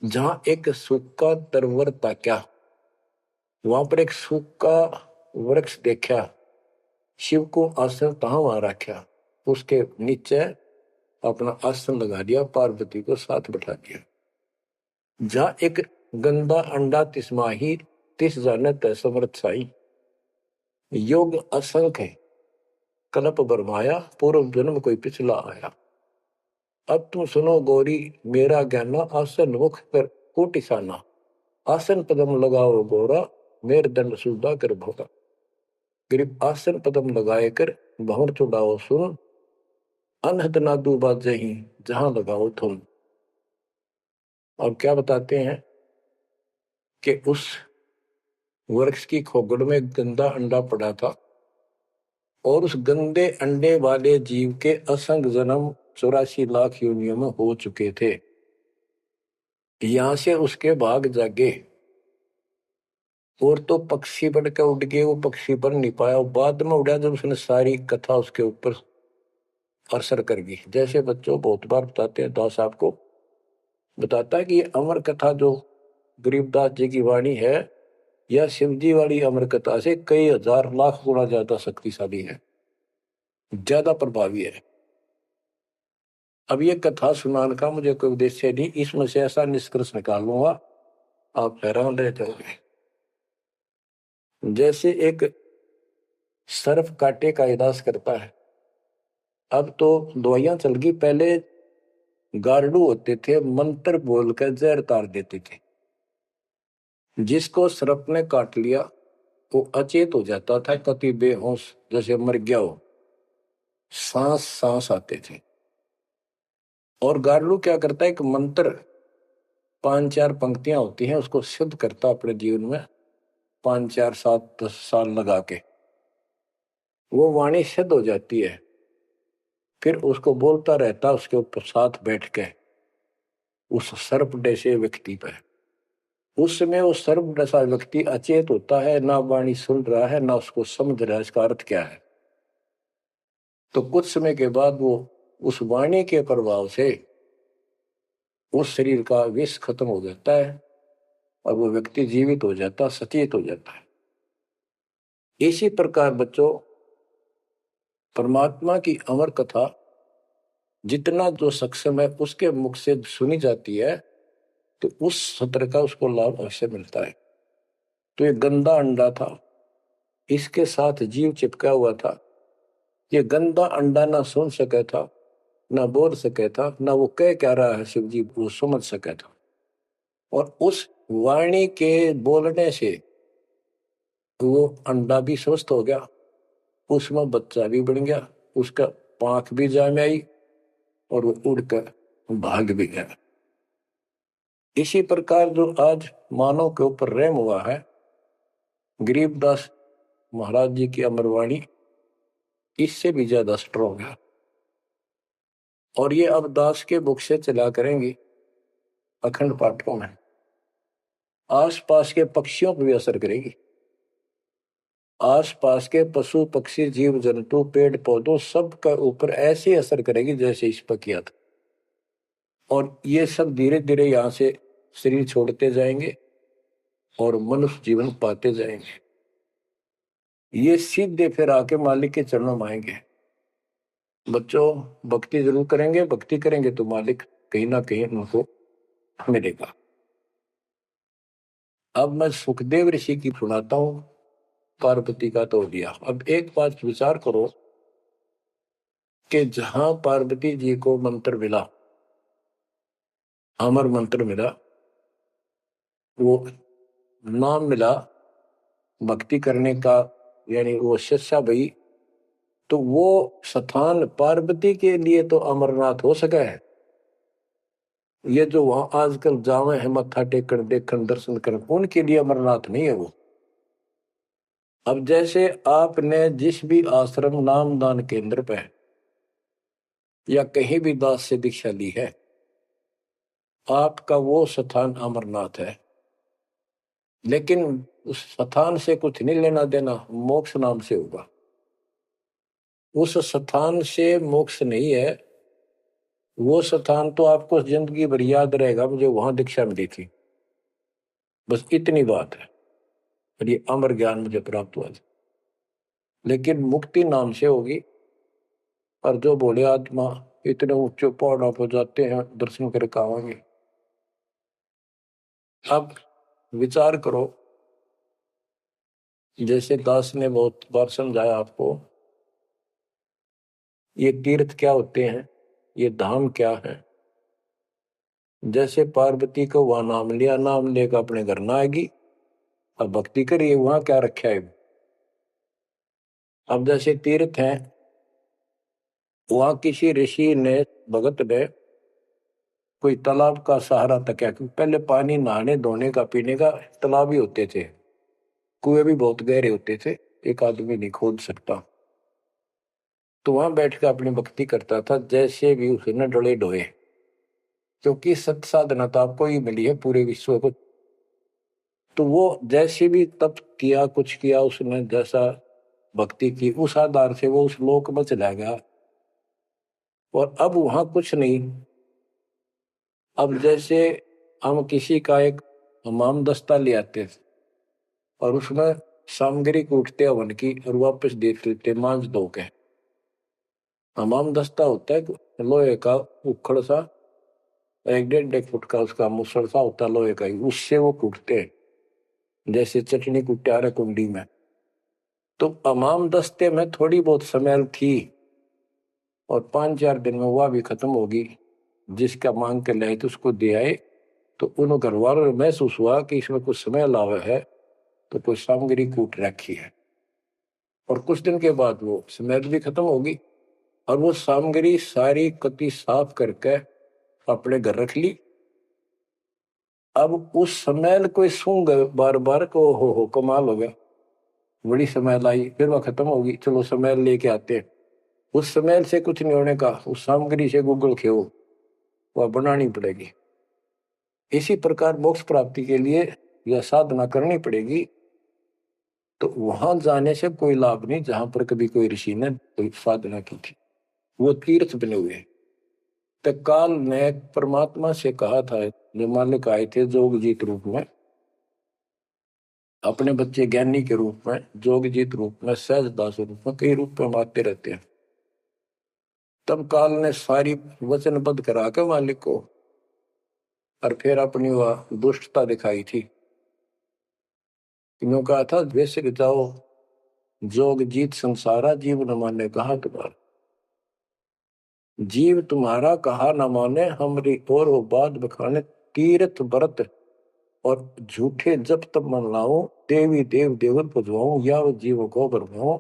जहां एक सूखा तरवर ताक्या, वहां पर एक सूखा वृक्ष देखा, शिव को आसन तहां वहां रखा, उसके नीचे अपना आसन लगा दिया, पार्वती को साथ बैठा दिया। जहां एक गंदा अंडा तिसमाही, तिस जानत समर्थ साई। योग असंख्य कल्प बरमाया, पूर्व जन्म कोई पिछला आया। अब तुम सुनो गौरी मेरा ज्ञाना, आसन मुख कर कोटिसाना। आसन पदम लगाओ गौरा, मेर दंड सुधा कर भोगा। गरीब आसन पदम लगाए कर भंवर चुड़ाओ सुन, अनहद नादू बाजे ही जहां लगाओ धुन। और क्या बताते हैं कि उस वृक्ष की खोगड़ में गंदा अंडा पड़ा था और उस गंदे अंडे वाले जीव के असंख्य जन्म 84 लाख योनियों में हो चुके थे। यहां से उसके भाग जागे और तो पक्षी बन के उड़ गए, वो पक्षी बन नहीं पाया, बाद में उड़ा जब उसने सारी कथा उसके ऊपर असर कर गई। जैसे बच्चों बहुत बार बताते हैं, दास साहब को बताता है कि ये अमर कथा जो गरीबदास जी की वाणी है या शिव जी वाली अमर कथा से कई हजार लाख गुना ज्यादा शक्तिशाली है, ज्यादा प्रभावी है। अब ये कथा सुनाने का मुझे कोई उद्देश्य नहीं, इसमें से ऐसा निष्कर्ष निकालूंगा आप हैरान रह जाओगे। जैसे एक सर्प कांटे का इलाज करता है, अब तो दवाइयां चल गई, पहले गार्डू होते थे, मंत्र बोलकर जहर तार देते थे। जिसको सर्प ने काट लिया वो अचेत हो जाता था, कति बेहोश जैसे मर गया हो, सांस सांस आते थे। और गार्डू क्या करता है, एक मंत्र 5-4 पंक्तियां होती हैं उसको सिद्ध करता अपने जीवन में, 5-4-7-10 साल लगा के वो वाणी सिद्ध हो जाती है। फिर उसको बोलता रहता उसके ऊपर साथ बैठ के उस सर्प जैसे व्यक्ति पर। उस समय वो सर्प जैसा व्यक्ति अचेत होता है, ना वाणी सुन रहा है ना उसको समझ रहा है इसका अर्थ क्या है। तो कुछ समय के बाद वो उस वाणी के प्रभाव से उस शरीर का विष खत्म हो जाता है और वो व्यक्ति जीवित हो जाता, सचेत हो जाता है। इसी प्रकार बच्चों परमात्मा की अमर कथा जितना जो सक्षम है उसके मुख से सुनी जाती है तो उस सत्र का उसको लाभ अवश्य मिलता है। तो ये गंदा अंडा था, इसके साथ जीव चिपका हुआ था। ये गंदा अंडा ना सुन सके था, ना बोल सके था, ना वो कह क्या रहा है शिव जी वो समझ सके था। और उस वाणी के बोलने से वो अंडा भी स्वस्थ हो गया, उसमें बच्चा भी बन गया, उसका पांख भी जाम आई और वो उड़कर भाग भी गया। इसी प्रकार जो आज मानव के ऊपर रहम हुआ है, गरीबदास महाराज जी की अमरवाणी इससे भी ज्यादा स्ट्रोंग है। और ये अब दास के बुक से चला करेंगी अखंड पाठों में, आसपास के पक्षियों पर भी असर करेगी, आसपास के पशु पक्षी जीव जंतु पेड़ पौधों सब का ऊपर ऐसे असर करेगी जैसे इस पर किया था। और ये सब धीरे धीरे यहां से शरीर छोड़ते जाएंगे और मनुष्य जीवन पाते जाएंगे। ये सीधे फिर आके मालिक के चरणों में आएंगे। बच्चों भक्ति जरूर करेंगे, भक्ति करेंगे तो मालिक कहीं ना कहीं उनको मिलेगा। अब मैं सुखदेव ऋषि की सुनाता हूं, पार्वती का तो दिया। अब एक बात विचार करो कि जहां पार्वती जी को मंत्र मिला, अमर मंत्र मिला, वो नाम मिला भक्ति करने का, यानी वो शिक्षा भई, तो वो स्थान पार्वती के लिए तो अमरनाथ हो सका है। ये जो वहां आजकल जावे हैं मत्था टेकन देखन दर्शन कर, उनके लिए अमरनाथ नहीं है वो। अब जैसे आपने जिस भी आश्रम नाम दान केंद्र पे या कहीं भी दास से दीक्षा ली है, आपका वो स्थान अमरनाथ है। लेकिन उस स्थान से कुछ नहीं लेना देना, मोक्ष नाम से होगा। उस स्थान से मोक्ष नहीं है, वो स्थान तो आपको जिंदगी भर याद रहेगा, मुझे वहां दीक्षा मिली थी, बस इतनी बात है। और ये अमर ज्ञान मुझे प्राप्त हुआ था। लेकिन मुक्ति नाम से होगी। और जो बोले आत्मा इतने ऊंचे पहाड़ों पर जाते हैं दर्शन करके आवांगे। अब विचार करो, जैसे दास ने बहुत बार समझाया आपको, ये तीर्थ क्या होते हैं, ये धाम क्या है। जैसे पार्वती को वहां नाम लिया, नाम लेकर अपने घर ना आएगी, अब भक्ति करिए, वहां क्या रखा है। अब जैसे तीर्थ हैं, वहां किसी ऋषि ने भगत ने कोई तालाब का सहारा तक है, क्योंकि पहले पानी नहाने धोने का पीने का तालाब ही होते थे, कुएं भी बहुत गहरे होते थे, एक आदमी नहीं खोद सकता। तो वहां बैठ कर अपनी भक्ति करता था, जैसे भी उसे न डले डोए, क्योंकि सत साधना तो आपको ही मिली है पूरे विश्व को। तो वो जैसे भी तप किया, कुछ किया उसने, जैसा भक्ति की, उस आधार से वो उस लोक में चला गया। और अब वहां कुछ नहीं। अब जैसे हम किसी का एक हमाम दस्ता ले आते और उसमें सामग्री कूटते हवन की और वापस दे देते मांझ धो के। हमाम दस्ता होता है लोहे का उखड़ सा, 1.5 फुट का उसका मुसड़ सा होता लोहे का ही, उससे वो कूटते हैं जैसे चटनी कूटे आ रहे कुंडी में। तो हमाम दस्ते में थोड़ी बहुत स्मेल थी और 5-4 दिन में वह भी खत्म होगी। जिसका मांग के लाए तो उसको दे आए, तो उन घर वालों को महसूस हुआ कि इसमें कुछ स्मेल आवा है, तो कोई सामग्री कूट रखी है। और कुछ दिन के बाद वो स्मेल भी खत्म होगी और वो सामग्री सारी कति साफ करके अपने घर रख ली। अब उस स्मेल को सूंघ बार बार को हो कमाल हो गया, बड़ी स्मेल आई, फिर वह खत्म होगी, चलो स्मेल लेके आते हैं। उस स्मेल से कुछ नहीं होने का, उस सामग्री से गूगल खेओ, वह बनानी पड़ेगी। इसी प्रकार मोक्ष प्राप्ति के लिए यह साधना करनी पड़ेगी। तो वहां जाने से कोई लाभ नहीं जहां पर कभी कोई ऋषि ने कोई साधना की थी, वो तीर्थ बने हुए। तो काल ने परमात्मा से कहा था, जो मालिक आए थे जोग जीत रूप में, अपने बच्चे ज्ञानी के रूप में, जोग जीत रूप में, सहज दास रूप में, कई रूप में आते रहते हैं। तब काल ने सारी वचनबद्ध करा के मालिक को, और फिर अपनी वह दुष्टता दिखाई थी। क्यों कहा था, वैसे जाओ जोग जीत संसारा, जीव न माने कहा तुम्हारा। जीव तुम्हारा कहा न माने, हमरी और वो बात बखाने, तीर्थ व्रत और झूठे जब तब मन लाओ, देवी देव देवर पुजवाऊं, या वो जीव को बरमाओ।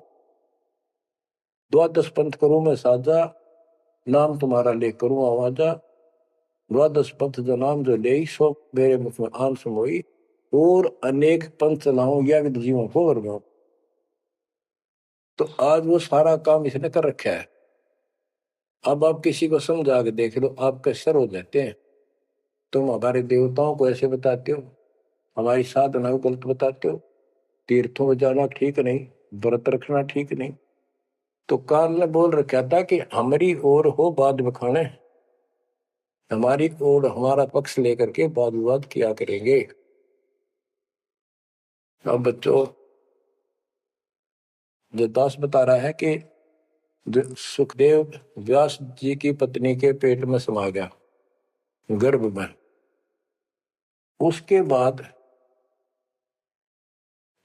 द्वादश पंथ करूं मैं साजा, नाम तुम्हारा ले करूं आवाजा, द्वादश पंथ जो नाम जो ले सो मेरे मुख में आन समोई, और अनेक पंथ चलाऊं या विद जीवों को वर्गाऊं। तो आज वो सारा काम इसने कर रखा है। अब आप किसी को समझा के देख लो, आपके सर हो जाते हैं। तुम हमारे देवताओं को ऐसे बताते हो, हमारी साधना को गलत बताते हो, तीर्थों में जाना ठीक नहीं, व्रत रखना ठीक नहीं। तो काल ने बोल रखा था कि हमारी ओर हो बाद में खाने, हमारी ओर हमारा पक्ष लेकर के वाद विवाद किया करेंगे। अब बच्चों, जो दास बता रहा है कि सुखदेव व्यास जी की पत्नी के पेट में समा गया, गर्भ में। उसके बाद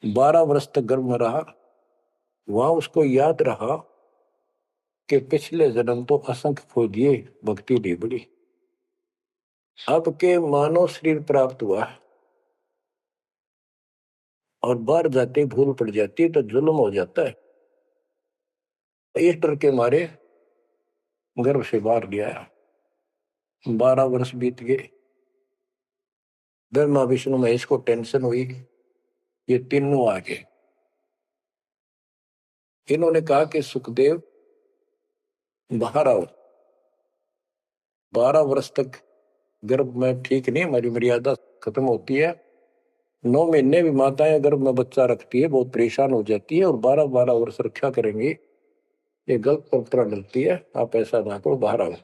12 वर्ष तक गर्भ में रहा। वहां उसको याद रहा कि पिछले जन्म तो असंख्य खो दिए, भक्ति नहीं बड़ी। अब के मानव शरीर प्राप्त हुआ और बाहर जाते भूल पड़ जाती है तो जुल्म हो जाता है। इस डर के मारे गर्भ से बाहर लिया। 12 वर्ष बीत गए। ब्रह्मा विष्णु महेश को टेंशन हुई, ये तीनों आ गए। इन्होंने कहा कि सुखदेव बाहर आओ। 12 वर्ष तक गर्भ में ठीक नहीं, हमारी मर्यादा खत्म होती है। 9 महीने भी माताएं गर्भ में बच्चा रखती है, बहुत परेशान हो जाती है, और 12-12 वर्ष रक्षा करेंगी, ये गलत परंपरा डलती है, आप ऐसा ना करो, बाहर आओ।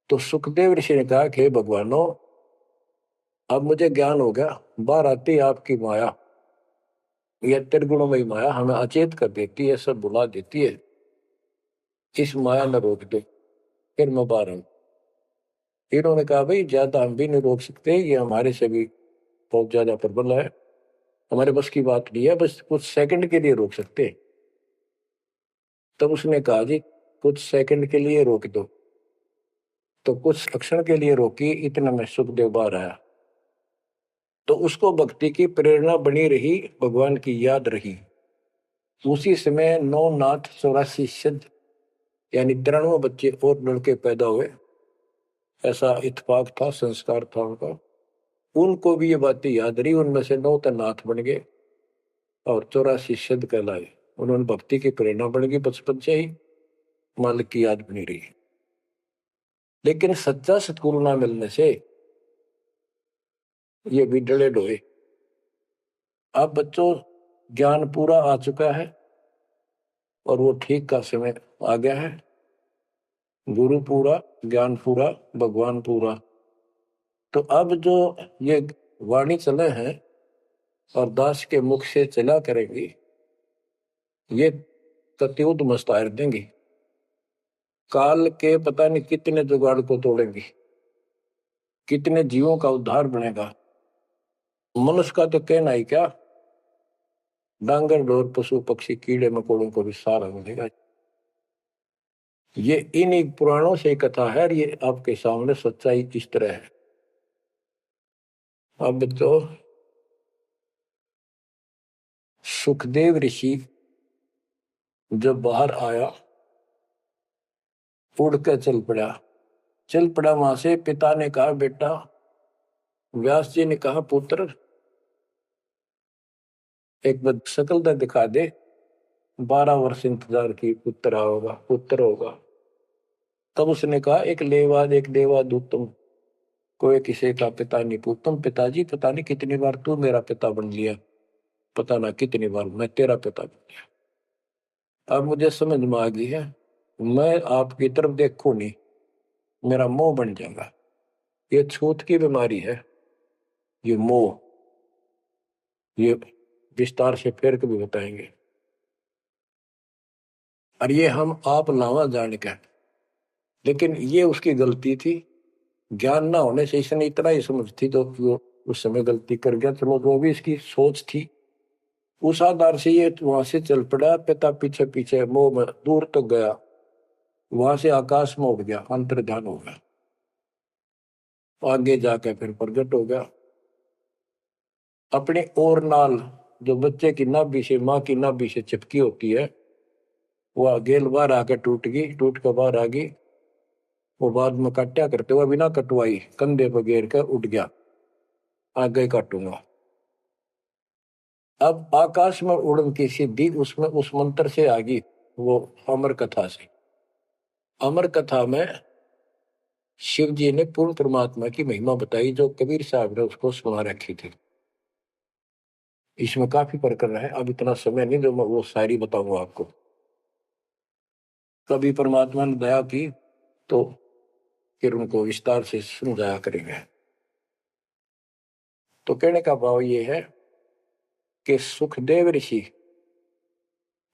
तो सुखदेव ऋषि ने कहा कि भगवानों, अब मुझे ज्ञान हो गया, बाहर आती आपकी माया, यह त्रिगुणमयी माया हमें अचेत कर देती है, सब बुला देती है, इस माया न रोक दे, फिर मैं बाहर आऊं। इन्होंने कहा भाई ज्यादा हम भी नहीं रोक सकते, ये हमारे से भी बहुत ज्यादा प्रबल है, हमारे बस की बात नहीं है, बस कुछ सेकंड के लिए रोक सकते। तब उसने कहा जी कुछ सेकंड के लिए रोक दो। तो कुछ क्षण के लिए रोकी, इतना में सुखदेव बाहर आया। तो उसको भक्ति की प्रेरणा बनी रही, भगवान की याद रही। उसी समय 9 नाथ 84 सिद्ध यानी 93 बच्चे और लड़के पैदा हुए। ऐसा इत्तेफाक था, संस्कार था उनका। उनको भी ये बातें याद रही, उनमें से 9 तो नाथ बन गए और 84 सिद्ध कहलाए। उन्होंने भक्ति की प्रेरणा बन गई, बचपन से ही मालिक की याद बनी रही। लेकिन सच्चा सतगुरु ना मिलने से ये भी डले डोए। अब बच्चों ज्ञान पूरा आ चुका है और वो ठीक का समय आ गया है। गुरु पूरा, ज्ञान पूरा, भगवान पूरा। तो अब जो ये वाणी चले हैं और दास के मुख से चला करेंगी, ये कत्युत मस्तार देंगी, काल के पता नहीं कितने जुगाड़ को तोड़ेंगी, कितने जीवों का उद्धार बनेगा। मनुष्य का तो कहना ही क्या, डांगर डोर पशु पक्षी कीड़े मकोड़ों को भी सहारा मिलेगा। ये इन्हीं पुराणों से कथा है, और ये आपके सामने सच्चाई किस तरह है। अब तो सुखदेव ऋषि जब बाहर आया, उड़ कर चल पड़ा वहां से। पिता ने कहा बेटा, व्यास जी ने कहा पुत्र, एक बार शकल तो दिखा दे। 12 वर्ष इंतजार की, पुत्र होगा। तब उसने कहा एक लेवा दूतम, कोई किसी का पिता नहीं पूतम। पिताजी पता नहीं कितनी बार तू मेरा पिता बन लिया, पता ना कितनी बार मैं तेरा पिता बन लिया। अब मुझे समझ में आ गई है, मैं आपकी तरफ देखूं नहीं, मेरा मोह बन जाएगा। ये छूत की बीमारी है, ये मोह। ये विस्तार से फिर कभी बताएंगे। और ये हम आप लावा जान के, लेकिन ये उसकी गलती थी। ज्ञान ना होने से इसने इतना ही समझ थी, तो वो उस समय गलती कर गया। चलो जो भी इसकी सोच थी, उस आधार से ये वहां से चल पड़ा। पिता पीछे पीछे मोह में दूर तक गया, वहां से आकाश में उड़ गया, अंतर्ध्यान हो गया। आगे जाके फिर प्रकट हो गया। अपने और नाल जो बच्चे की नाभि से, माँ की नाभि से चिपकी होती है, वह गेल बाहर आकर टूट गई, टूट कर बाहर आ गई। वो बाद में काटा करते हुए बिना कटवाई कंधे पर घेर कर उठ गया, आगे काटूंगा। अब आकाश में उड़न की सिद्धि उसमें उस मंत्र से आ गई, वो अमर कथा से। अमर कथा में शिव जी ने पूर्ण परमात्मा की महिमा बताई, जो कबीर साहब ने उसको सुना रखी थी। इसमें काफी प्रकरण है, अब इतना समय नहीं जो मैं वो शायरी बताऊंगा आपको। कभी परमात्मा ने दया की तो फिर उनको विस्तार से समझाया करेंगे। तो कहने का भाव ये है कि सुखदेव ऋषि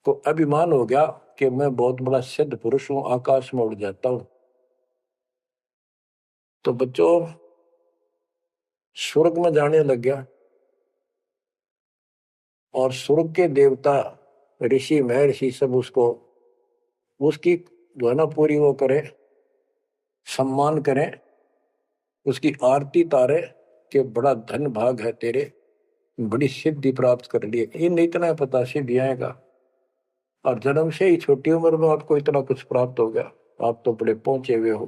को अभिमान हो गया कि मैं बहुत बड़ा सिद्ध पुरुष हूं, आकाश में उड़ जाता हूं। तो बच्चों स्वर्ग में जाने लग गया, और स्वर्ग के देवता ऋषि महर्षि सब उसको उसकी जो है ना पूरी वो करे, सम्मान करें, उसकी आरती तारे कि बड़ा धन भाग है तेरे, बड़ी सिद्धि प्राप्त कर लिए। इन इतना पता सिद्धि आएगा, और जन्म से ही छोटी उम्र में आपको इतना कुछ प्राप्त हो गया, आप तो बड़े पहुंचे हुए हो।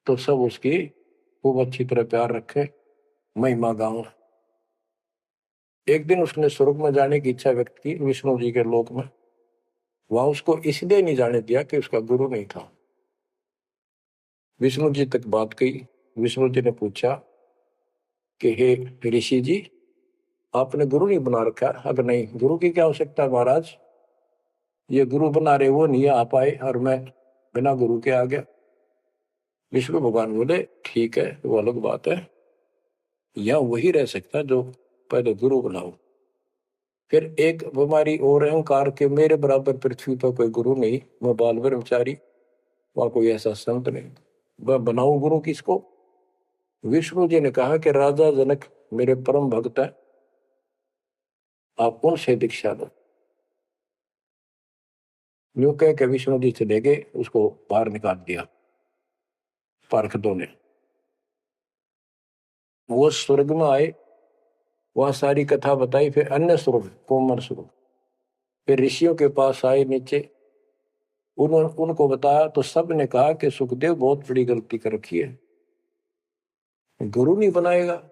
तो सब उसकी खूब अच्छी तरह प्यार रखे, महिमा गाँव। एक दिन उसने स्वर्ग में जाने की इच्छा व्यक्त की, विष्णु जी के लोक में। वहां उसको इसलिए नहीं जाने दिया कि उसका गुरु नहीं था। विष्णु जी तक बात गई। विष्णु जी ने पूछा कि हे ऋषि जी, आपने गुरु नहीं बना रखा? अगर नहीं, गुरु की क्या आवश्यकता है महाराज, ये गुरु बना रहे वो नहीं आ पाए और मैं बिना गुरु के आ गया। विष्णु भगवान बोले ठीक है, वो अलग बात है, या वही रह सकता जो पहले गुरु बनाओ। फिर एक बीमारी और अहंकार के मेरे बराबर पृथ्वी पर कोई गुरु नहीं, मैं बाल ब्रह्मचारी, वहां कोई ऐसा संत नहीं, मैं बनाऊं गुरु किसको? विष्णु जी ने कहा कि राजा जनक मेरे परम भक्त है, आप उनसे दीक्षा लो। यूं कह के विष्णु जी चले गए, उसको बाहर निकाल दिया पार्षदों ने। वो स्वर्ग में आए, वहां सारी कथा बताई। फिर अन्य स्वर्ग, कोमर स्वर्ग, फिर ऋषियों के पास आए नीचे, उनको बताया तो सब ने कहा कि सुखदेव बहुत बड़ी गलती कर रखी है, गुरु नहीं बनाएगा,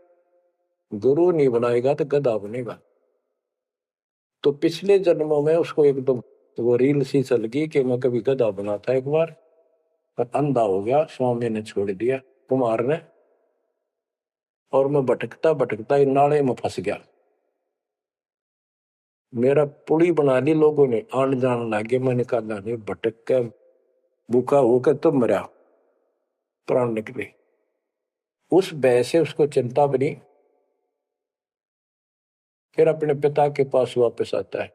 गुरु नहीं बनाएगा तो गधा बनेगा। तो पिछले जन्मों में उसको एकदम वो रील सी चल गई कि मैं कभी गधा बना था एक बार, पर अंधा हो गया, स्वामी ने छोड़ दिया, कुमार ने, और मैं भटकता भटकता इन नाले में फंस गया। मेरा पुली बना ली लोगों ने, आन जान लगे, मैंने कहा नहीं, भटक के भूखा होकर तो मरा, प्राण निकले। उस भय से उसको चिंता बनी। फिर अपने पिता के पास वापस आता है।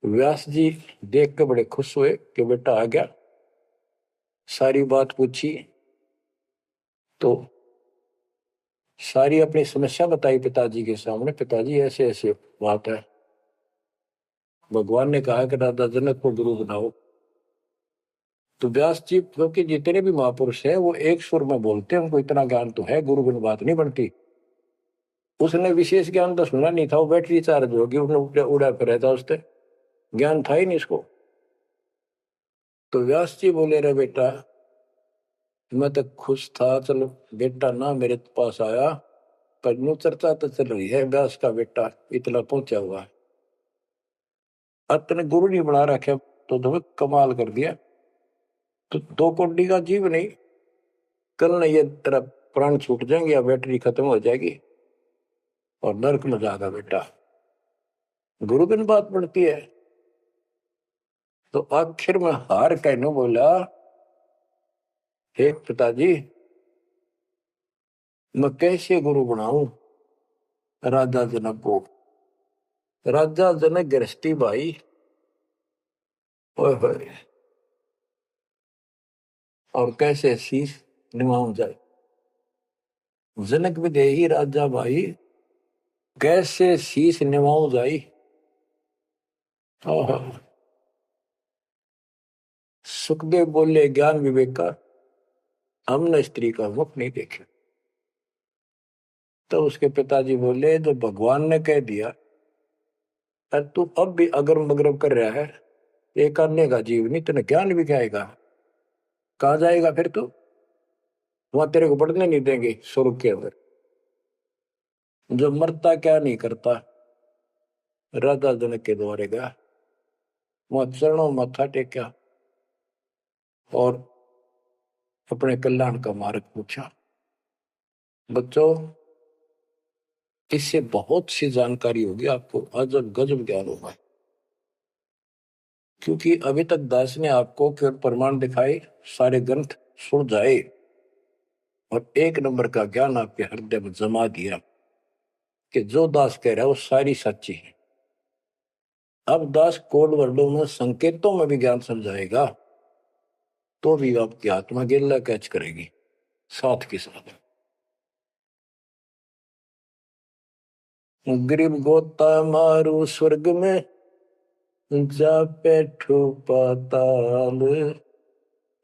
व्यास जी देख के बड़े खुश हुए कि बेटा आ गया। सारी बात पूछी तो सारी अपनी समस्या बताई पिताजी के सामने। पिताजी ऐसे ऐसे बात है, भगवान ने कहा कि राजा जनक को गुरु बनाओ। तो व्यास जी, क्योंकि जितने भी महापुरुष हैं वो एक सुर में बोलते हैं, उनको इतना ज्ञान तो है, गुरु बिन बात नहीं बनती। उसने विशेष ज्ञान तो सुना नहीं था, वो बैटरी चार्ज होगी, उसने उड़ा कर रहता, उससे ज्ञान था ही नहीं इसको। तो व्यास जी बोले रे बेटा, मैं तो खुश था, चलो बेटा ना मेरे पास आया, पर यूं चर्चा तो चल रही है व्यास का बेटा इतना पहुंचा हुआ है, अपने गुरु नहीं बना रखे, तो तुम्हें कमाल कर दिया। तो दो कोड़ी का जीव नहीं, कल नहीं ये तेरा प्राण छूट जाएंगे या बैटरी खत्म हो जाएगी और नरक में जाएगा बेटा, गुरु बिन बात पड़ती है। तो आखिर में हार कहने बोला, हे पिताजी, मैं कैसे गुरु बनाऊं राजा जनक को? राजा जनक गृहस्थी भाई, ओए होए, और कैसे शीश निभाऊं जाए। जनक विदेही राजा भाई, कैसे शीश निभाऊं जाई। ओहो। सुखदेव बोले ज्ञान विवेक का, हमने स्त्री का मुख नहीं देखा। तो उसके पिताजी बोले जो भगवान ने कह दिया, और तू अब भी अगरम बगरम कर रहा है, एक अन्य का जीव नहीं, तेने ज्ञान भी क्या आएगा? कहाँ जाएगा फिर तू? वहां तेरे को पढ़ने नहीं देंगे स्वर्ग के अंदर। जो मरता क्या नहीं करता, राजा जनक के द्वारे गया, वहां चरणों में मत्था टेका और अपने कल्याण का मार्ग पूछा। बच्चों, इससे बहुत सी जानकारी होगी आपको, अजब गजब ज्ञान होगा। क्योंकि अभी तक दास ने आपको केवल प्रमाण दिखाए, सारे ग्रंथ सुन जाए और एक नंबर का ज्ञान आपके हृदय में जमा दिया कि जो दास कह रहा है वो सारी सच्ची है। अब दास कोड वर्डों में संकेतों में भी ज्ञान समझाएगा तो भी आपकी आत्मा गिल्ला कैच करेगी साथ के साथ। गरीब गोता मारू स्वर्ग में, जा बैठो पाताल,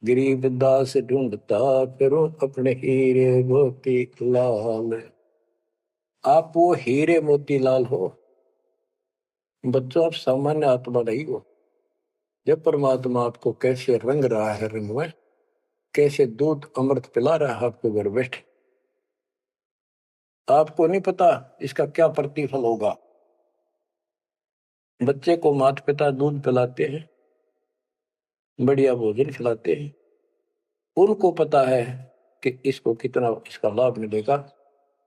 गरीब दास ढूंढता करो अपने हीरे मोती लाल। आप वो हीरे मोती लाल हो बच्चों, आप सामान्य आत्मा नहीं हो। जब परमात्मा आपको कैसे रंग रहा है, रंग में कैसे दूध अमृत पिला रहा है आपको घर बैठे, आपको नहीं पता इसका क्या प्रतिफल होगा। बच्चे को माता पिता दूध पिलाते हैं, बढ़िया भोजन खिलाते हैं, उनको पता है कि इसको कितना इसका लाभ मिलेगा।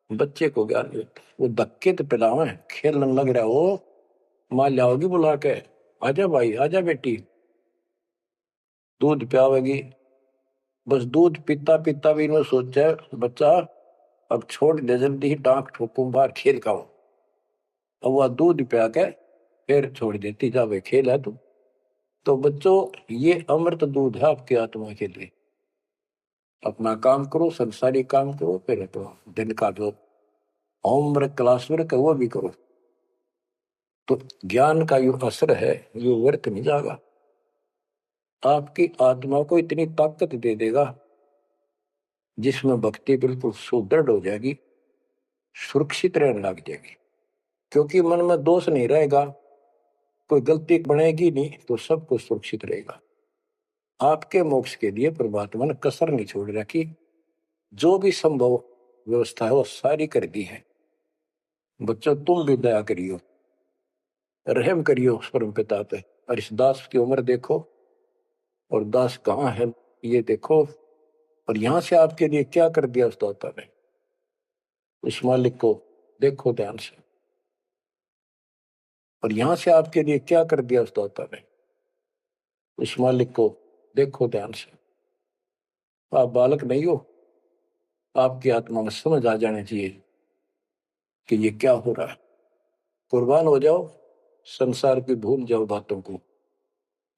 बच्चे को ज्ञान नहीं होता, वो धक्के तो पिलावे, खेलने लग रहा हो, माँ लाओगी बुला के, आजा भाई आजा बेटी, दूध पियावेगी। बस दूध पीता पीता भी इन्होंने सोचा बच्चा अब छोड़ दे, जल्दी ही डांक ठोकूं बाहर खेल का हूं। अब वह दूध पिया के फिर छोड़ देती, जा वे खेल है तू। तो बच्चों, ये अमृत दूध है आपकी आत्मा के लिए। अपना काम करो, संसारी काम करो, फिर तो दिन का जो होमवर्क क्लास वर्क है वो भी करो। तो ज्ञान का जो असर है ये व्यर्थ नहीं जाएगा, आपकी आत्मा को इतनी ताकत दे देगा जिसमें भक्ति बिल्कुल सुदृढ़ हो जाएगी, सुरक्षित रहने लग जाएगी। क्योंकि मन में दोष नहीं रहेगा, कोई गलती बनेगी नहीं, तो सब कुछ सुरक्षित रहेगा। आपके मोक्ष के लिए परमात्मा ने कसर नहीं छोड़ रखी, जो भी संभव व्यवस्था है वो सारी कर दी है। बच्चों, तुम भी दया करियो, रहम करियो उस परम पिता पे, और इस दास की उम्र देखो और दास कहाँ है ये देखो, और यहां से आपके लिए क्या कर दिया उस दाता ने। उस मालिक को देखो ध्यान से, और यहां से आपके लिए क्या कर दिया उस दाता ने। उस मालिक को देखो ध्यान से। आप बालक नहीं हो, आपकी आत्मा में समझ आ जाने चाहिए कि ये क्या हो रहा है। कुर्बान हो जाओ, संसार की भूल जाओ बातों को,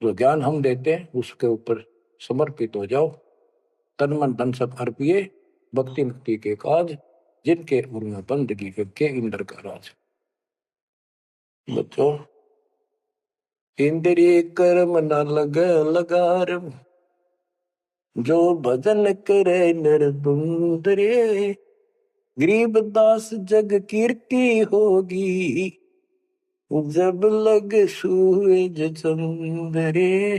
जो ज्ञान हम देते हैं उसके ऊपर समर्पित हो जाओ। तन मन धन सब अर्पिए, भक्ति मुक्ति के काज, जिनके उनमें बंदगी के इंद्र का राज। बच्चों, इंद्रिय कर्म न लग लगार, जो भजन करे निर्दुंदरे, गरीब दास जग कीर्ति होगी, जब लग सूरज चंद्रे,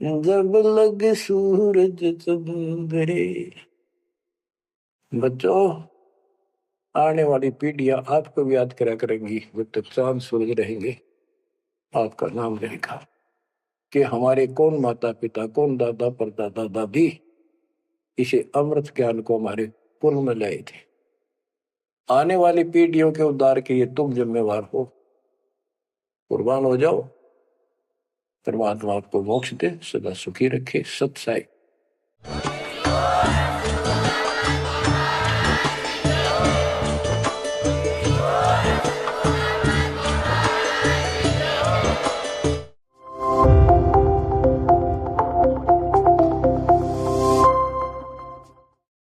जब लग सूरज चंद्रे। बच्चों, आने वाली पीढ़ियां आपको भी याद करा करेंगी, जब तक चांद सूरज रहेंगे आपका नाम रहेगा कि हमारे कौन माता पिता, कौन दादा परदादा दादी इसे अमृत ज्ञान को हमारे कुल में लाए थे। आने वाली पीढ़ियों के उद्धार के लिए तुम जिम्मेवार हो, कुर्बान हो जाओ। परमात्मा आपको मोक्ष दे, सदा सुखी रखे। सत साई।